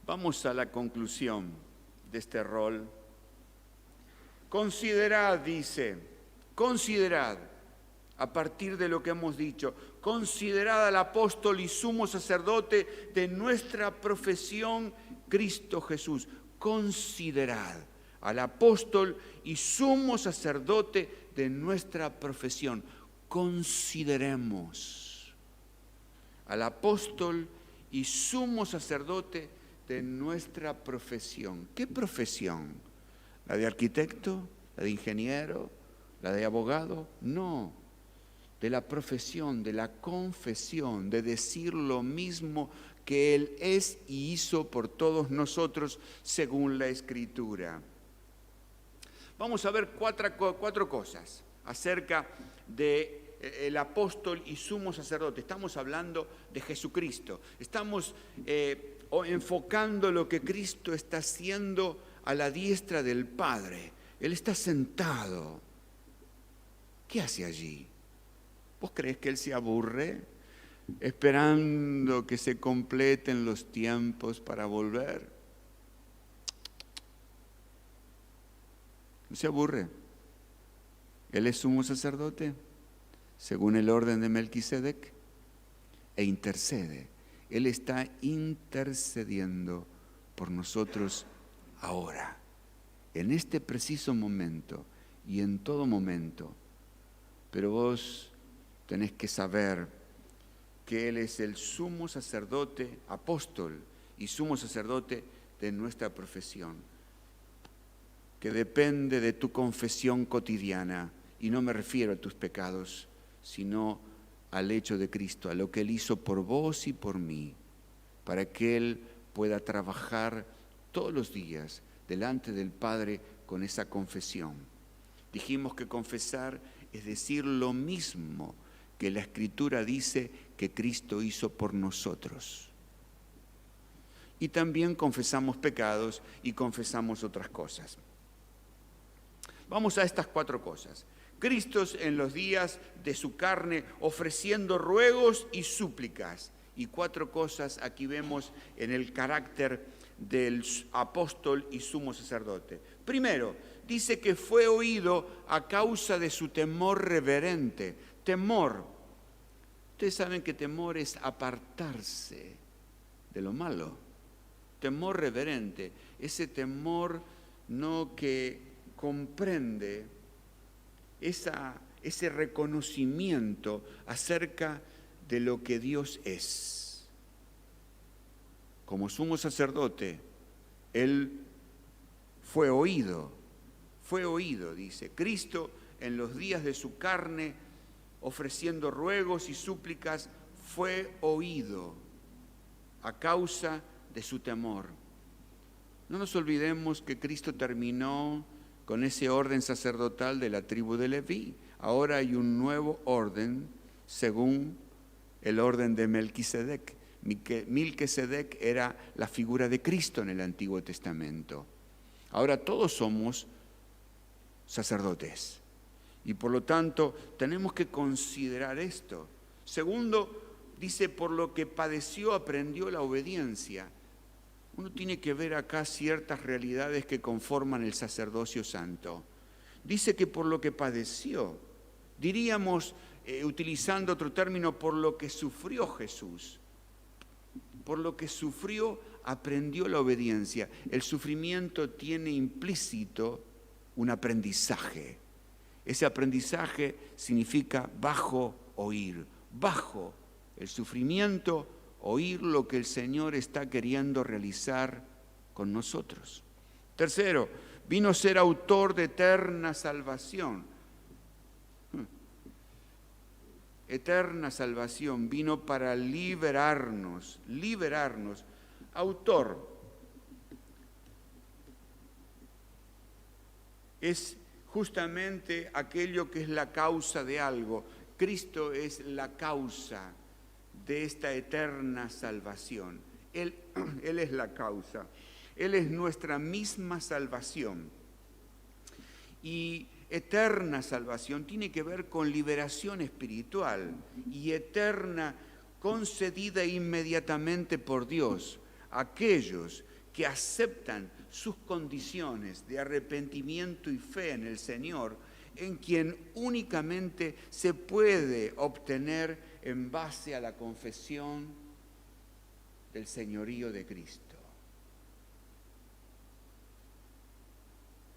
Vamos a la conclusión de este rol. Considerad, dice, considerad, a partir de lo que hemos dicho, considerad al apóstol y sumo sacerdote de nuestra profesión, Cristo Jesús. Considerad al apóstol y sumo sacerdote de nuestra profesión. Consideremos al apóstol y sumo sacerdote de nuestra profesión. ¿Qué profesión? ¿La de arquitecto? ¿La de ingeniero? ¿La de abogado? No. De la profesión, de la confesión, de decir lo mismo que Él es y hizo por todos nosotros según la Escritura. Vamos a ver cuatro cosas acerca del apóstol y sumo sacerdote. Estamos hablando de Jesucristo. Estamos enfocando lo que Cristo está haciendo a la diestra del Padre. Él está sentado. ¿Qué hace allí? ¿Vos crees que Él se aburre esperando que se completen los tiempos para volver? No se aburre. Él es sumo sacerdote según el orden de Melquisedec e intercede. Él está intercediendo por nosotros ahora, en este preciso momento, y en todo momento. Pero vos tenés que saber que Él es el sumo sacerdote, apóstol y sumo sacerdote de nuestra profesión, que depende de tu confesión cotidiana, y no me refiero a tus pecados, sino al hecho de Cristo, a lo que Él hizo por vos y por mí, para que Él pueda trabajar todos los días delante del Padre con esa confesión. Dijimos que confesar es decir lo mismo que la Escritura dice que Cristo hizo por nosotros. Y también confesamos pecados y confesamos otras cosas. Vamos a estas 4 cosas. Cristo en los días de su carne ofreciendo ruegos y súplicas. Y 4 cosas aquí vemos en el carácter del apóstol y sumo sacerdote. Primero, dice que fue oído a causa de su temor reverente. Temor. Ustedes saben que temor es apartarse de lo malo. Temor reverente, ese temor no que comprende ese reconocimiento acerca de lo que Dios es. Como sumo sacerdote, Él fue oído, dice. Cristo en los días de su carne, ofreciendo ruegos y súplicas, fue oído a causa de su temor. No nos olvidemos que Cristo terminó con ese orden sacerdotal de la tribu de Leví. Ahora hay un nuevo orden según el orden de Melquisedec. Melquisedec era la figura de Cristo en el Antiguo Testamento. Ahora todos somos sacerdotes y por lo tanto tenemos que considerar esto. Segundo, dice, por lo que padeció aprendió la obediencia. Uno tiene que ver acá ciertas realidades que conforman el sacerdocio santo. Dice que por lo que padeció, diríamos, utilizando otro término, por lo que sufrió Jesús. Por lo que sufrió, aprendió la obediencia. El sufrimiento tiene implícito un aprendizaje. Ese aprendizaje significa bajo oír, bajo el sufrimiento, oír lo que el Señor está queriendo realizar con nosotros. Tercero, vino a ser autor de eterna salvación. Eterna salvación, vino para liberarnos. Autor es justamente aquello que es la causa de algo. Cristo es la causa de esta eterna salvación. Él es la causa. Él es nuestra misma salvación. Y eterna salvación tiene que ver con liberación espiritual y eterna concedida inmediatamente por Dios a aquellos que aceptan sus condiciones de arrepentimiento y fe en el Señor, en quien únicamente se puede obtener en base a la confesión del señorío de Cristo.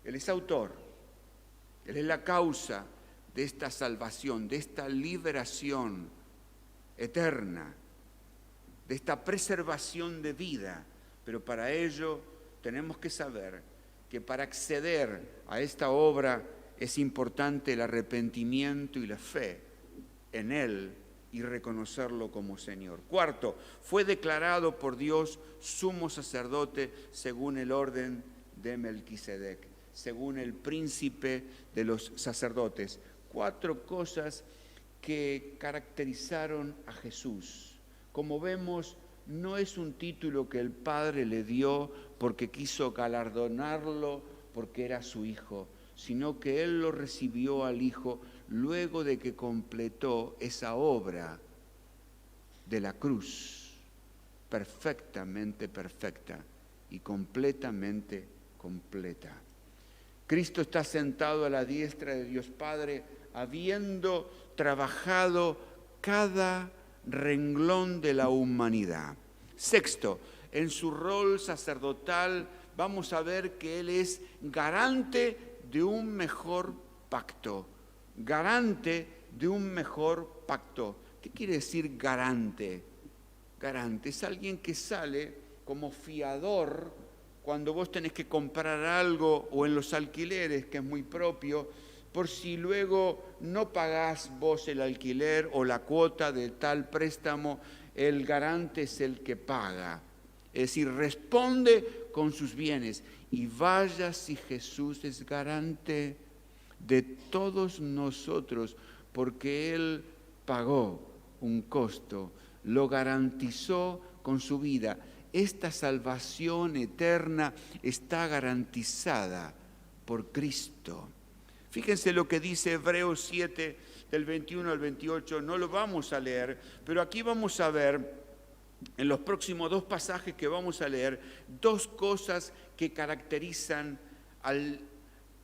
Él es autor, Él es la causa de esta salvación, de esta liberación eterna, de esta preservación de vida, pero para ello tenemos que saber que para acceder a esta obra es importante el arrepentimiento y la fe en Él y reconocerlo como Señor. Cuarto, fue declarado por Dios sumo sacerdote según el orden de Melquisedec, según el príncipe de los sacerdotes. 4 cosas que caracterizaron a Jesús. Como vemos, no es un título que el Padre le dio porque quiso galardonarlo porque era su hijo, sino que Él lo recibió al Hijo luego de que completó esa obra de la cruz, perfectamente perfecta y completamente completa. Cristo está sentado a la diestra de Dios Padre, habiendo trabajado cada renglón de la humanidad. Sexto, en su rol sacerdotal vamos a ver que Él es garante de un mejor pacto, garante de un mejor pacto. ¿Qué quiere decir garante? Garante es alguien que sale como fiador cuando vos tenés que comprar algo o en los alquileres, que es muy propio, por si luego no pagás vos el alquiler o la cuota de tal préstamo, el garante es el que paga. Es decir, responde con sus bienes. Y vaya si Jesús es garante de todos nosotros, porque Él pagó un costo, lo garantizó con su vida. Esta salvación eterna está garantizada por Cristo. Fíjense lo que dice Hebreos 7, del 21 al 28, no lo vamos a leer, pero aquí vamos a ver, en los próximos 2 pasajes que vamos a leer, 2 cosas que caracterizan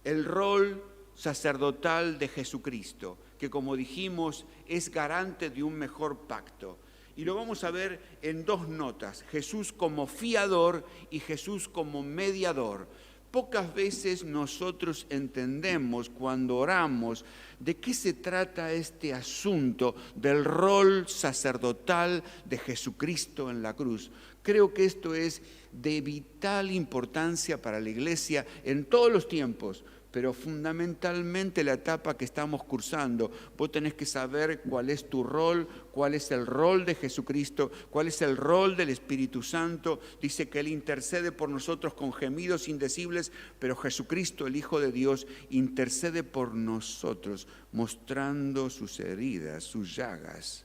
el rol sacerdotal de Jesucristo, que como dijimos es garante de un mejor pacto. Y lo vamos a ver en 2 notas, Jesús como fiador y Jesús como mediador. Pocas veces nosotros entendemos cuando oramos de qué se trata este asunto del rol sacerdotal de Jesucristo en la cruz. Creo que esto es de vital importancia para la Iglesia en todos los tiempos, pero fundamentalmente la etapa que estamos cursando. Vos tenés que saber cuál es tu rol, cuál es el rol de Jesucristo, cuál es el rol del Espíritu Santo. Dice que Él intercede por nosotros con gemidos indecibles, pero Jesucristo, el Hijo de Dios, intercede por nosotros, mostrando sus heridas, sus llagas.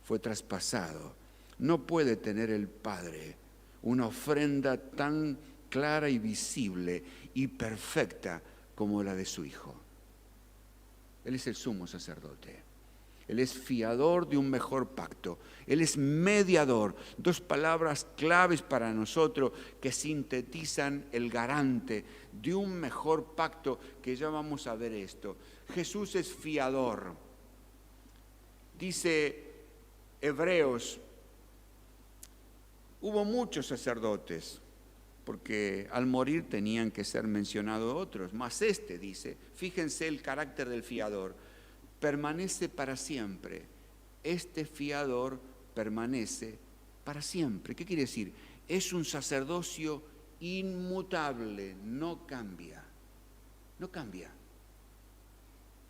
Fue traspasado. No puede tener el Padre una ofrenda tan clara y visible y perfecta como la de su Hijo. Él es el sumo sacerdote. Él es fiador de un mejor pacto. Él es mediador. 2 palabras claves para nosotros que sintetizan el garante de un mejor pacto, que ya vamos a ver esto. Jesús es fiador. Dice Hebreos, hubo muchos sacerdotes, porque al morir tenían que ser mencionados otros, mas este, dice, fíjense el carácter del fiador, permanece para siempre. Este fiador permanece para siempre. ¿Qué quiere decir? Es un sacerdocio inmutable, no cambia, no cambia,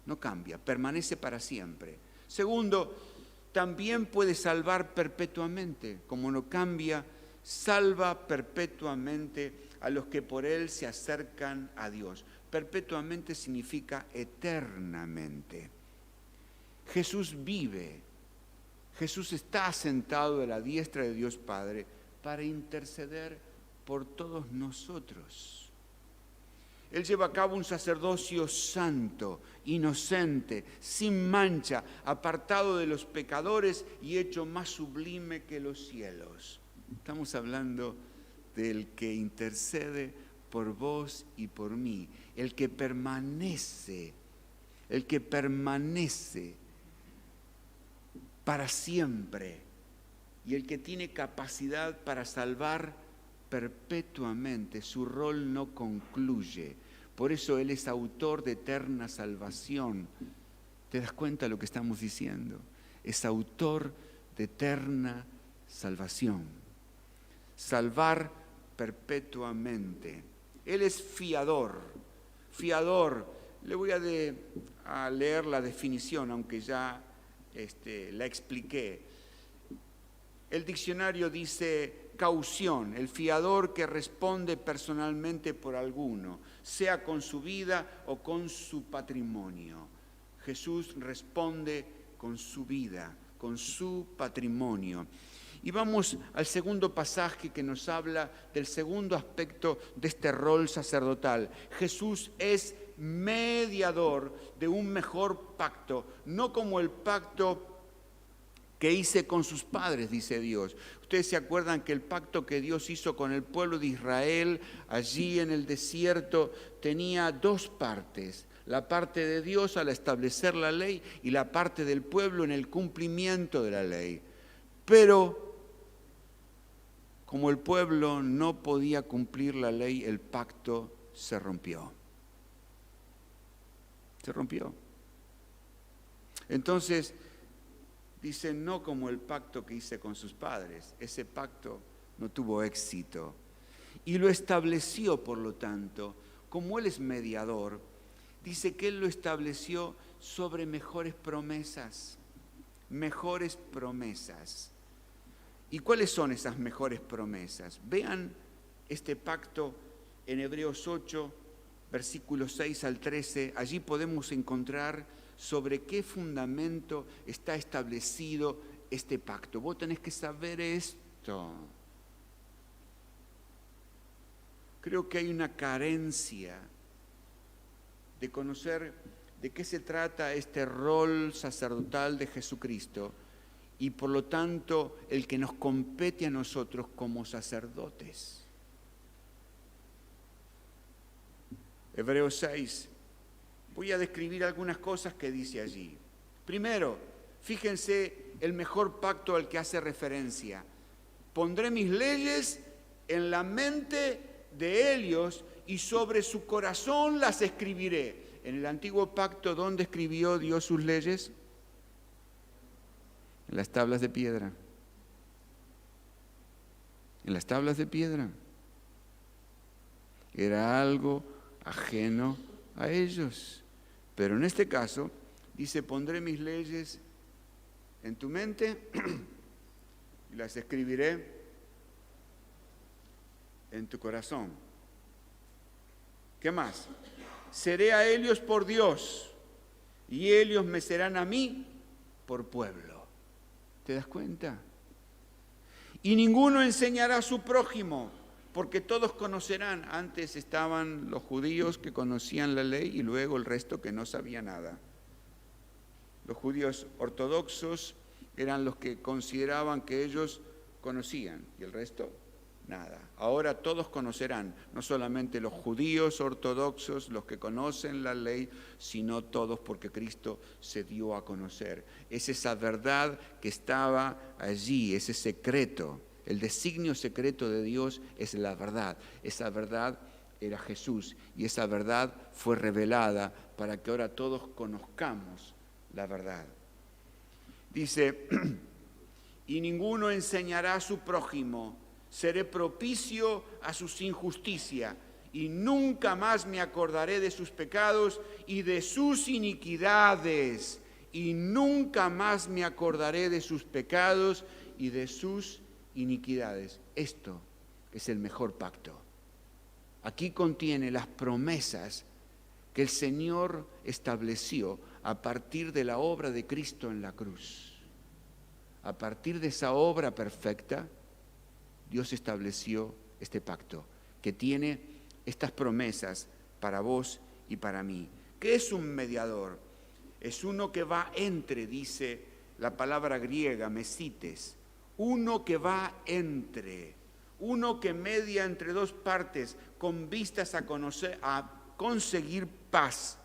no cambia, permanece para siempre. Segundo, también puede salvar perpetuamente, como no cambia, salva perpetuamente a los que por Él se acercan a Dios. Perpetuamente significa eternamente. Jesús vive, Jesús está sentado a la diestra de Dios Padre para interceder por todos nosotros. Él lleva a cabo un sacerdocio santo, inocente, sin mancha, apartado de los pecadores y hecho más sublime que los cielos. Estamos hablando del que intercede por vos y por mí, el que permanece para siempre y el que tiene capacidad para salvar perpetuamente. Su rol no concluye. Por eso Él es autor de eterna salvación. ¿Te das cuenta de lo que estamos diciendo? Es autor de eterna salvación. Salvar perpetuamente. Él es fiador. Fiador. Le voy a leer la definición, aunque ya la expliqué. El diccionario dice caución, el fiador que responde personalmente por alguno, sea con su vida o con su patrimonio. Jesús responde con su vida, con su patrimonio. Y vamos al segundo pasaje que nos habla del segundo aspecto de este rol sacerdotal. Jesús es mediador de un mejor pacto, no como el pacto que hice con sus padres, dice Dios. Ustedes se acuerdan que el pacto que Dios hizo con el pueblo de Israel allí en el desierto tenía 2 partes. La parte de Dios al establecer la ley y la parte del pueblo en el cumplimiento de la ley. Pero como el pueblo no podía cumplir la ley, el pacto se rompió. Se rompió. Entonces, dice, no como el pacto que hice con sus padres. Ese pacto no tuvo éxito. Y lo estableció, por lo tanto, como Él es mediador, dice que Él lo estableció sobre mejores promesas. Mejores promesas. ¿Y cuáles son esas mejores promesas? Vean este pacto en Hebreos 8, versículos 6 al 13. Allí podemos encontrar sobre qué fundamento está establecido este pacto. Vos tenés que saber esto. Creo que hay una carencia de conocer de qué se trata este rol sacerdotal de Jesucristo y por lo tanto el que nos compete a nosotros como sacerdotes. Hebreos 6. Voy a describir algunas cosas que dice allí. Primero, fíjense el mejor pacto al que hace referencia. Pondré mis leyes en la mente de ellos y sobre su corazón las escribiré. En el antiguo pacto, ¿dónde escribió Dios sus leyes? En las tablas de piedra. En las tablas de piedra. Era algo ajeno a ellos. Pero en este caso, dice, pondré mis leyes en tu mente y las escribiré en tu corazón. ¿Qué más? Seré a ellos por Dios y ellos me serán a mí por pueblo. ¿Te das cuenta? Y ninguno enseñará a su prójimo, porque todos conocerán. Antes estaban los judíos que conocían la ley y luego el resto que no sabía nada. Los judíos ortodoxos eran los que consideraban que ellos conocían y el resto nada. Ahora todos conocerán, no solamente los judíos ortodoxos, los que conocen la ley, sino todos porque Cristo se dio a conocer. Es esa verdad que estaba allí, ese secreto. El designio secreto de Dios es la verdad. Esa verdad era Jesús y esa verdad fue revelada para que ahora todos conozcamos la verdad. Dice, y ninguno enseñará a su prójimo, seré propicio a sus injusticias y nunca más me acordaré de sus pecados y de sus iniquidades. Y nunca más me acordaré de sus pecados y de sus iniquidades. Esto es el mejor pacto. Aquí contiene las promesas que el Señor estableció a partir de la obra de Cristo en la cruz. A partir de esa obra perfecta, Dios estableció este pacto que tiene estas promesas para vos y para mí. ¿Qué es un mediador? Es uno que va entre, dice la palabra griega, mesites. Uno que va entre, uno que media entre dos partes con vistas a conseguir paz.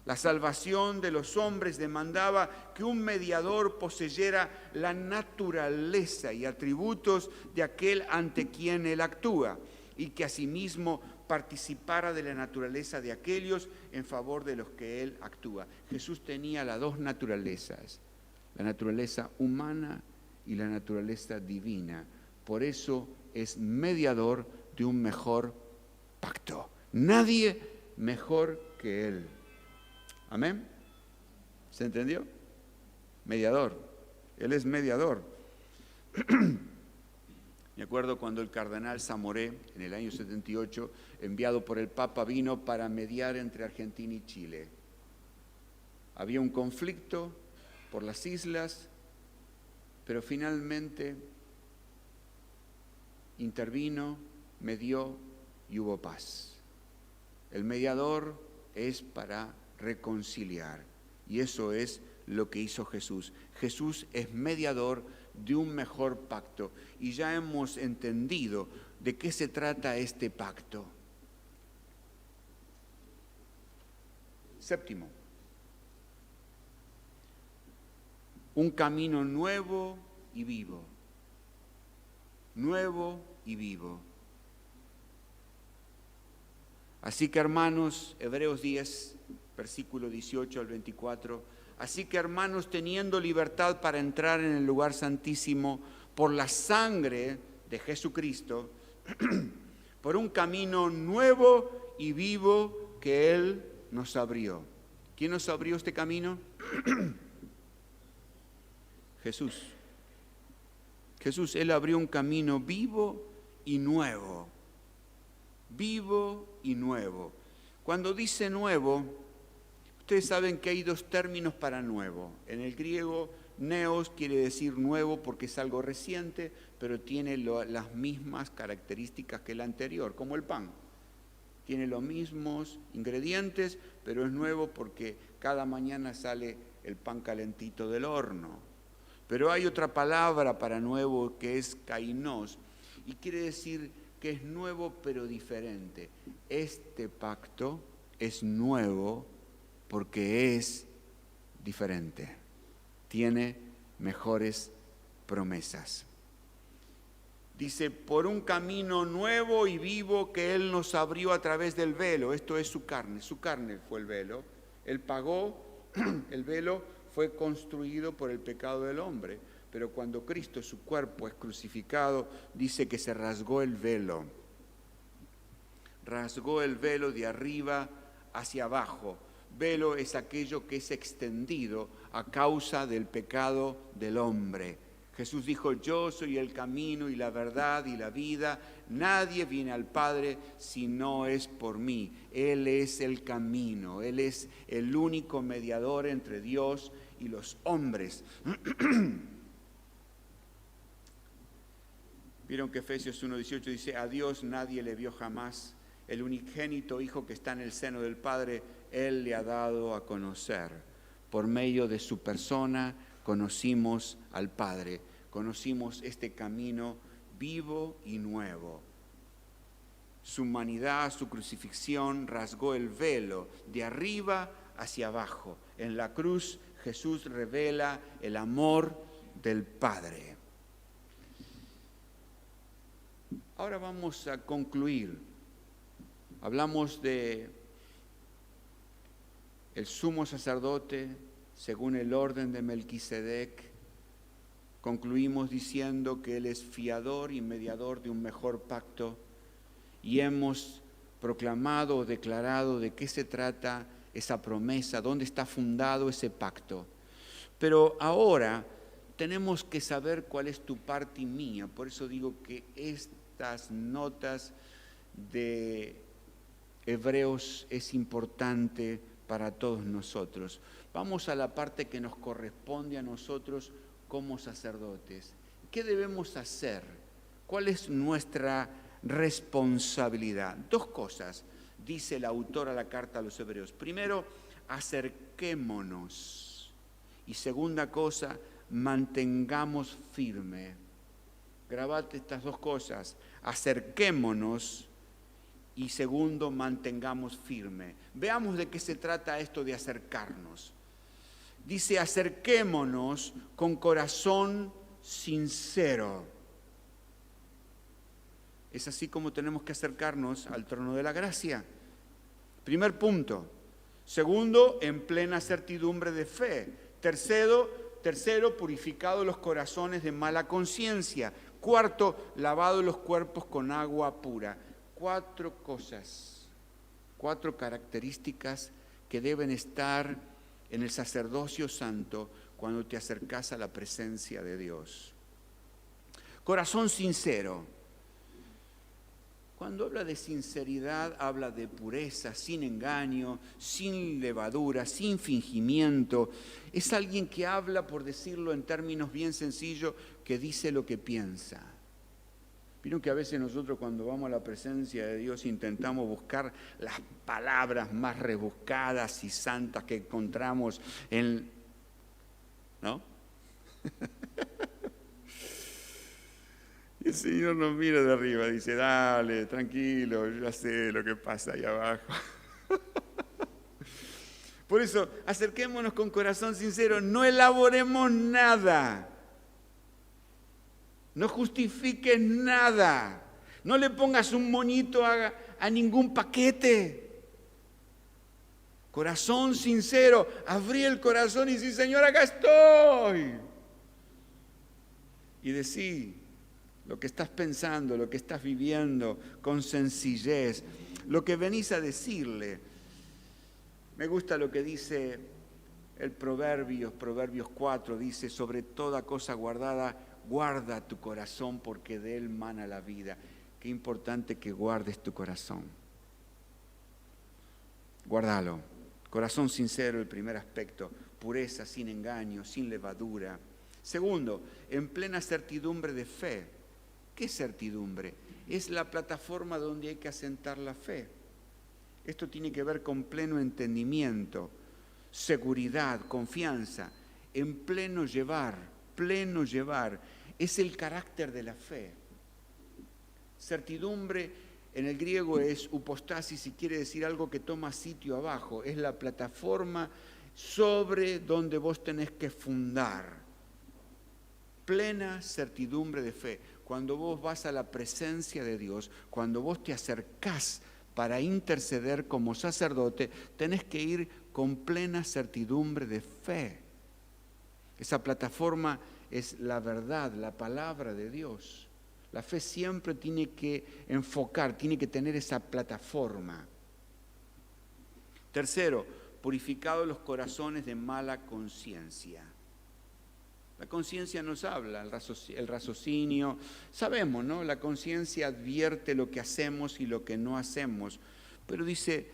La salvación de los hombres demandaba que un mediador poseyera la naturaleza y atributos de aquel ante quien él actúa y que asimismo participara de la naturaleza de aquellos en favor de los que él actúa. Jesús tenía las dos naturalezas, la naturaleza humana y la naturaleza divina. Por eso es mediador de un mejor pacto. Nadie mejor que él. ¿Amén? ¿Se entendió? Mediador. Él es mediador. Me acuerdo cuando el cardenal Zamoré, en el año 78, enviado por el Papa, vino para mediar entre Argentina y Chile. Había un conflicto por las islas, pero finalmente intervino, medió y hubo paz. El mediador es para reconciliar y eso es lo que hizo Jesús. Jesús es mediador de un mejor pacto y ya hemos entendido de qué se trata este pacto. Séptimo, un camino nuevo y vivo. Nuevo y vivo. Así que hermanos, Hebreos 10 versículo 18 al 24. Así que, hermanos, teniendo libertad para entrar en el lugar santísimo por la sangre de Jesucristo, por un camino nuevo y vivo que Él nos abrió. ¿Quién nos abrió este camino? Jesús. Jesús, Él abrió un camino vivo y nuevo. Vivo y nuevo. Cuando dice nuevo, ustedes saben que hay dos términos para nuevo. En el griego, neos quiere decir nuevo porque es algo reciente, pero tiene las mismas características que el anterior, como el pan. Tiene los mismos ingredientes, pero es nuevo porque cada mañana sale el pan calentito del horno. Pero hay otra palabra para nuevo que es kainos, y quiere decir que es nuevo pero diferente. Este pacto es nuevo porque es diferente. Tiene mejores promesas. Dice, por un camino nuevo y vivo que Él nos abrió a través del velo. Esto es su carne fue el velo. Él pagó, el velo fue construido por el pecado del hombre. Pero cuando Cristo, su cuerpo, es crucificado, dice que se rasgó el velo. Rasgó el velo de arriba hacia abajo. Velo es aquello que es extendido a causa del pecado del hombre. Jesús dijo, yo soy el camino y la verdad y la vida. Nadie viene al Padre si no es por mí. Él es el camino. Él es el único mediador entre Dios y los hombres. Vieron que Efesios 1:18 dice, a Dios nadie le vio jamás. El unigénito Hijo que está en el seno del Padre, Él le ha dado a conocer. Por medio de su persona conocimos al Padre, conocimos este camino vivo y nuevo. Su humanidad, su crucifixión rasgó el velo de arriba hacia abajo. En la cruz Jesús revela el amor del Padre. Ahora vamos a concluir. Hablamos de el sumo sacerdote según el orden de Melquisedec. Concluimos diciendo que Él es fiador y mediador de un mejor pacto, y hemos proclamado o declarado de qué se trata esa promesa, dónde está fundado ese pacto. Pero ahora tenemos que saber cuál es tu parte y mía. Por eso digo que estas notas de Hebreos es importante para todos nosotros. Vamos a la parte que nos corresponde a nosotros como sacerdotes. ¿Qué debemos hacer? ¿Cuál es nuestra responsabilidad? Dos cosas, dice el autor a la carta a los Hebreos. Primero, acerquémonos. Y segunda cosa, mantengamos firme. Grabate estas dos cosas, acerquémonos y segundo, mantengamos firme. Veamos de qué se trata esto de acercarnos. Dice, acerquémonos con corazón sincero. Es así como tenemos que acercarnos al trono de la gracia. Primer punto. Segundo, en plena certidumbre de fe. Tercero, purificados los corazones de mala conciencia. Cuarto, lavados los cuerpos con agua pura. 4 cosas, 4 características que deben estar en el sacerdocio santo cuando te acercas a la presencia de Dios. Corazón sincero. Cuando habla de sinceridad, habla de pureza, sin engaño, sin levadura, sin fingimiento. Es alguien que habla, por decirlo en términos bien sencillos, que dice lo que piensa. Vieron que a veces nosotros cuando vamos a la presencia de Dios intentamos buscar las palabras más rebuscadas y santas que encontramos en... ¿No? Y el Señor nos mira de arriba y dice, dale, tranquilo, yo ya sé lo que pasa ahí abajo. Por eso, acerquémonos con corazón sincero, no elaboremos nada. No justifiques nada. No le pongas un monito a ningún paquete. Corazón sincero, abrí el corazón y sí, Señor, acá estoy. Y decí lo que estás pensando, lo que estás viviendo con sencillez, lo que venís a decirle. Me gusta lo que dice el Proverbios 4, dice, sobre toda cosa guardada, guarda tu corazón porque de él mana la vida. Qué importante que guardes tu corazón. Guárdalo. Corazón sincero, el primer aspecto, pureza, sin engaño, sin levadura. Segundo, en plena certidumbre de fe. ¿Qué certidumbre? Es la plataforma donde hay que asentar la fe. Esto tiene que ver con pleno entendimiento, seguridad, confianza, en pleno llevar. Es el carácter de la fe. Certidumbre en el griego es upostasis y quiere decir algo que toma sitio abajo. Es la plataforma sobre donde vos tenés que fundar. Plena certidumbre de fe. Cuando vos vas a la presencia de Dios, cuando vos te acercás para interceder como sacerdote, tenés que ir con plena certidumbre de fe. Esa plataforma es la verdad, la palabra de Dios. La fe siempre tiene que enfocar, tiene que tener esa plataforma. Tercero, purificados los corazones de mala conciencia. La conciencia nos habla, el raciocinio. Sabemos, ¿no? La conciencia advierte lo que hacemos y lo que no hacemos. Pero dice,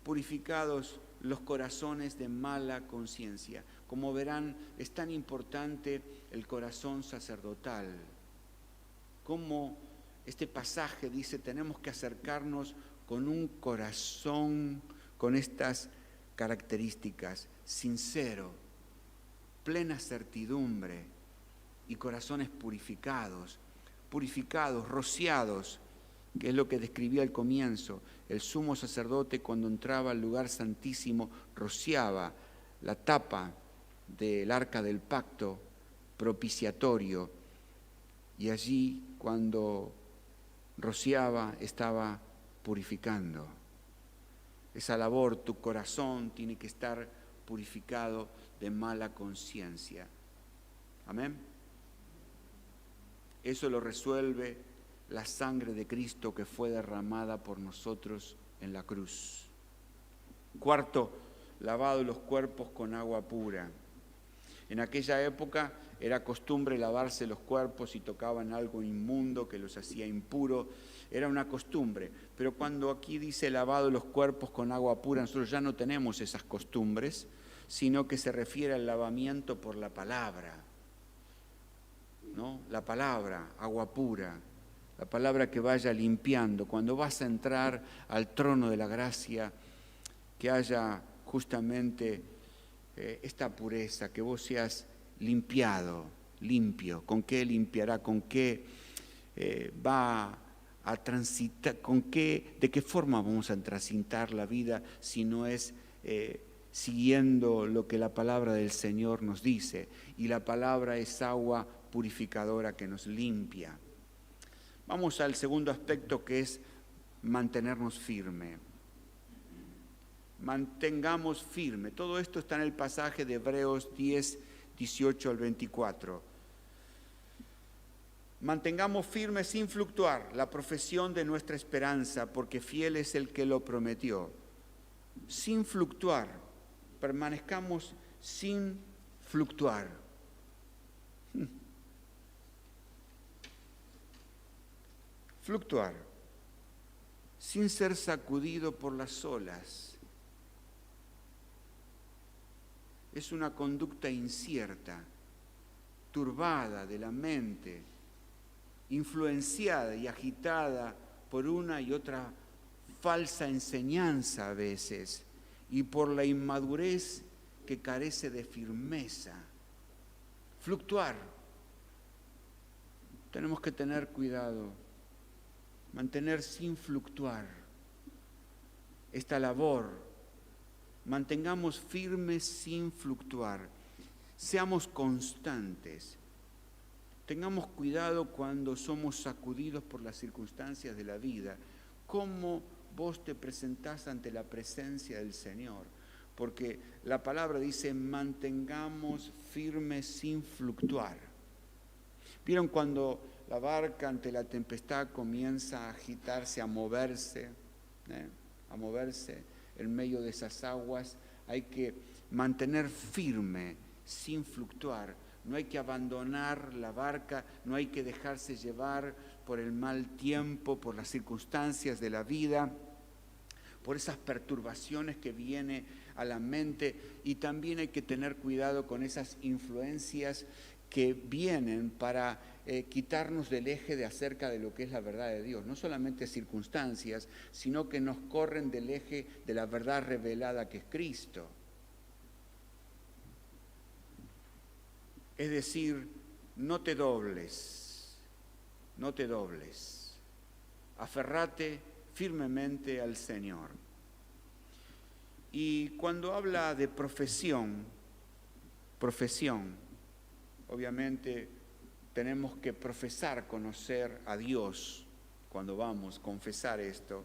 purificados los corazones de mala conciencia. Como verán, es tan importante el corazón sacerdotal. Como este pasaje dice, tenemos que acercarnos con un corazón con estas características, sincero, plena certidumbre y corazones purificados, rociados, que es lo que describía al comienzo. El sumo sacerdote cuando entraba al lugar santísimo rociaba la tapa del arca del pacto propiciatorio y allí cuando rociaba estaba purificando. Esa labor, tu corazón tiene que estar purificado de mala conciencia. Amén. Eso lo resuelve la sangre de Cristo que fue derramada por nosotros en la cruz. Cuarto, lavado los cuerpos con agua pura. En aquella época era costumbre lavarse los cuerpos si tocaban algo inmundo que los hacía impuros. Era una costumbre. Pero cuando aquí dice lavado los cuerpos con agua pura, nosotros ya no tenemos esas costumbres, sino que se refiere al lavamiento por la palabra, ¿no? La palabra, agua pura, la palabra que vaya limpiando. Cuando vas a entrar al trono de la gracia, que haya justamente esta pureza, que vos seas limpiado, limpio. ¿Con qué limpiará? ¿Con qué va a transitar? ¿De qué forma vamos a transitar la vida si no es siguiendo lo que la palabra del Señor nos dice? Y la palabra es agua purificadora que nos limpia. Vamos al segundo aspecto, que es mantenernos firme. Mantengamos firme. Todo esto está en el pasaje de Hebreos 10, 18 al 24. Mantengamos firme sin fluctuar la profesión de nuestra esperanza, porque fiel es el que lo prometió. Sin fluctuar, permanezcamos sin fluctuar. Fluctuar, sin ser sacudido por las olas. Es una conducta incierta, turbada de la mente, influenciada y agitada por una y otra falsa enseñanza a veces y por la inmadurez que carece de firmeza. Fluctuar. Tenemos que tener cuidado, mantener sin fluctuar esta labor. Mantengamos firmes sin fluctuar. Seamos constantes. Tengamos cuidado cuando somos sacudidos por las circunstancias de la vida. ¿Cómo vos te presentás ante la presencia del Señor. Porque la palabra dice, mantengamos firmes sin fluctuar. ¿Vieron cuando la barca ante la tempestad comienza a agitarse, a moverse en medio de esas aguas? Hay que mantener firme, sin fluctuar. No hay que abandonar la barca, no hay que dejarse llevar por el mal tiempo, por las circunstancias de la vida, por esas perturbaciones que vienen a la mente, y también hay que tener cuidado con esas influencias que vienen para quitarnos del eje de acerca de lo que es la verdad de Dios. No solamente circunstancias, sino que nos corren del eje de la verdad revelada que es Cristo. Es decir, no te dobles, aferrate firmemente al Señor. Y cuando habla de profesión, obviamente tenemos que profesar conocer a Dios cuando vamos a confesar esto.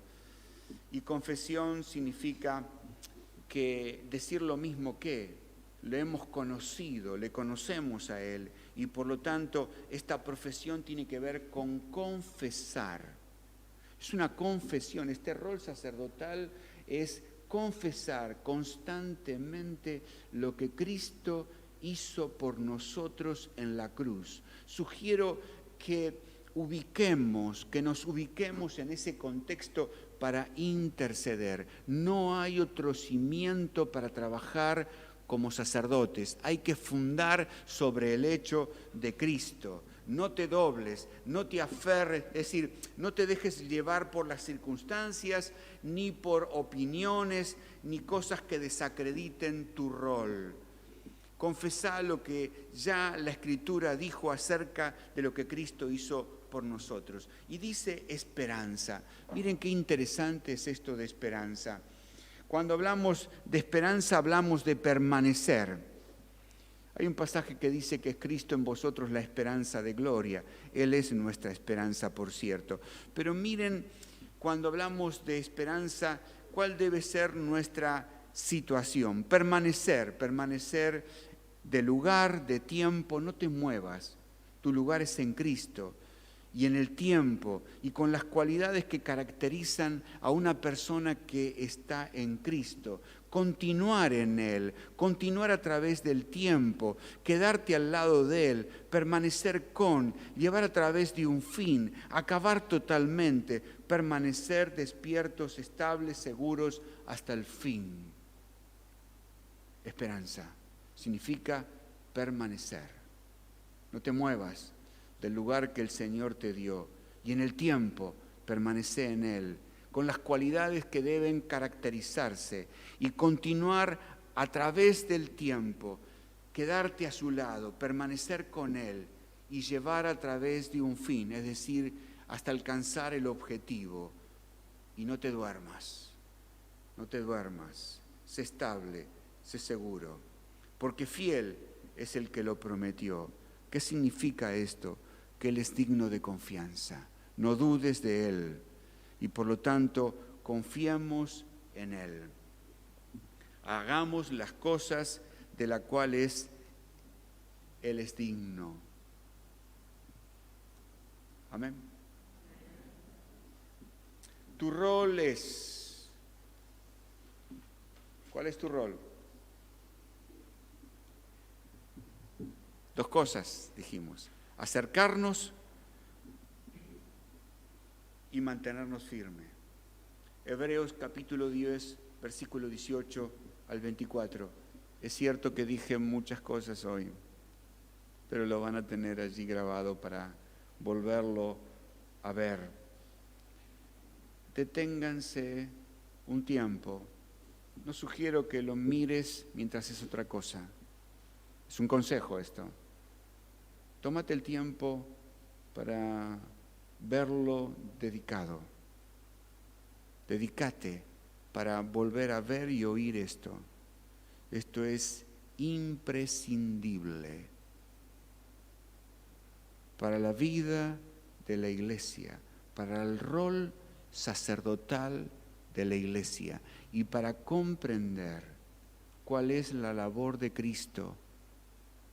Y confesión significa que decir lo mismo que lo hemos conocido, le conocemos a Él, y por lo tanto esta profesión tiene que ver con confesar. Es una confesión, este rol sacerdotal es confesar constantemente lo que Cristo hizo por nosotros en la cruz. Sugiero que nos ubiquemos en ese contexto para interceder. No hay otro cimiento para trabajar como sacerdotes. Hay que fundar sobre el hecho de Cristo. No te dobles, no te aferres, es decir, no te dejes llevar por las circunstancias, ni por opiniones, ni cosas que desacrediten tu rol. Confesá lo que ya la Escritura dijo acerca de lo que Cristo hizo por nosotros. Y dice esperanza. Miren qué interesante es esto de esperanza. Cuando hablamos de esperanza, hablamos de permanecer. Hay un pasaje que dice que es Cristo en vosotros la esperanza de gloria. Él es nuestra esperanza, por cierto. Pero miren, cuando hablamos de esperanza, ¿cuál debe ser nuestra situación? Permanecer de lugar, de tiempo, no te muevas. Tu lugar es en Cristo. Y en el tiempo, y con las cualidades que caracterizan a una persona que está en Cristo. Continuar en Él, continuar a través del tiempo, quedarte al lado de Él, permanecer llevar a través de un fin, acabar totalmente, permanecer despiertos, estables, seguros hasta el fin. Esperanza significa permanecer. No te muevas del lugar que el Señor te dio, y en el tiempo permanece en Él, con las cualidades que deben caracterizarse, y continuar a través del tiempo, quedarte a su lado, permanecer con Él y llevar a través de un fin, es decir, hasta alcanzar el objetivo. Y no te duermas, sé estable, sé seguro, porque fiel es el que lo prometió. ¿Qué significa esto? Que Él es digno de confianza. No dudes de Él y por lo tanto confiemos en Él. Hagamos las cosas de las cuales Él es digno. Amén. Tu rol es... ¿Cuál es tu rol? Dos cosas dijimos. Acercarnos y mantenernos firmes. Hebreos capítulo 10, versículo 18 al 24. Es cierto que dije muchas cosas hoy, pero lo van a tener allí grabado para volverlo a ver. Deténganse un tiempo. No sugiero que lo mires mientras es otra cosa. Es un consejo esto. Tómate el tiempo para verlo dedicado. Dedícate para volver a ver y oír esto. Esto es imprescindible para la vida de la iglesia, para el rol sacerdotal de la iglesia y para comprender cuál es la labor de Cristo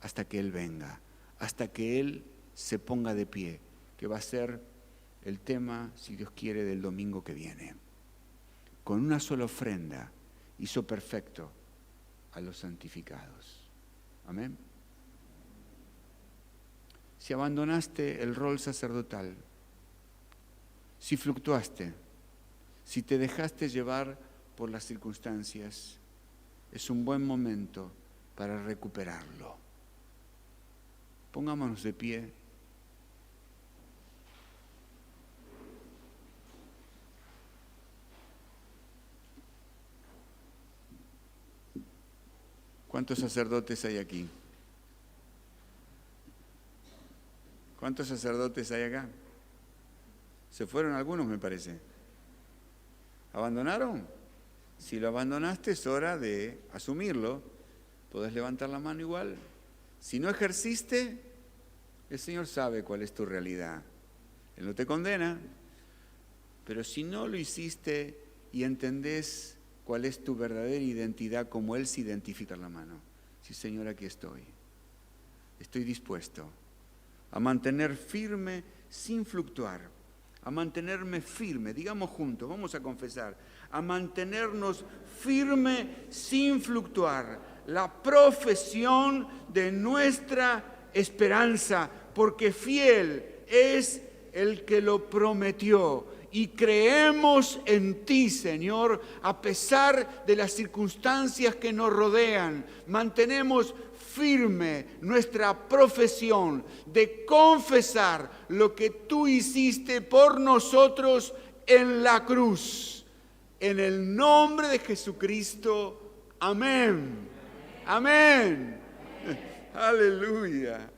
hasta que Él venga, hasta que Él se ponga de pie, que va a ser el tema, si Dios quiere, del domingo que viene. Con una sola ofrenda hizo perfecto a los santificados. Amén. Si abandonaste el rol sacerdotal, si fluctuaste, si te dejaste llevar por las circunstancias, es un buen momento para recuperarlo. Pongámonos de pie. ¿Cuántos sacerdotes hay aquí? ¿Cuántos sacerdotes hay acá? Se fueron algunos, me parece. ¿Abandonaron? Si lo abandonaste, es hora de asumirlo. Podés levantar la mano igual. Si no ejerciste, el Señor sabe cuál es tu realidad. Él no te condena. Pero si no lo hiciste y entendés cuál es tu verdadera identidad, como Él se identifica en la mano. Sí, Señor, aquí estoy. Estoy dispuesto a mantener firme sin fluctuar, a mantenerme firme, digamos juntos, vamos a confesar, a mantenernos firme sin fluctuar, la profesión de nuestra esperanza, porque fiel es el que lo prometió. Y creemos en ti, Señor, a pesar de las circunstancias que nos rodean. Mantenemos firme nuestra profesión de confesar lo que tú hiciste por nosotros en la cruz. En el nombre de Jesucristo. Amén. Amén. Aleluya.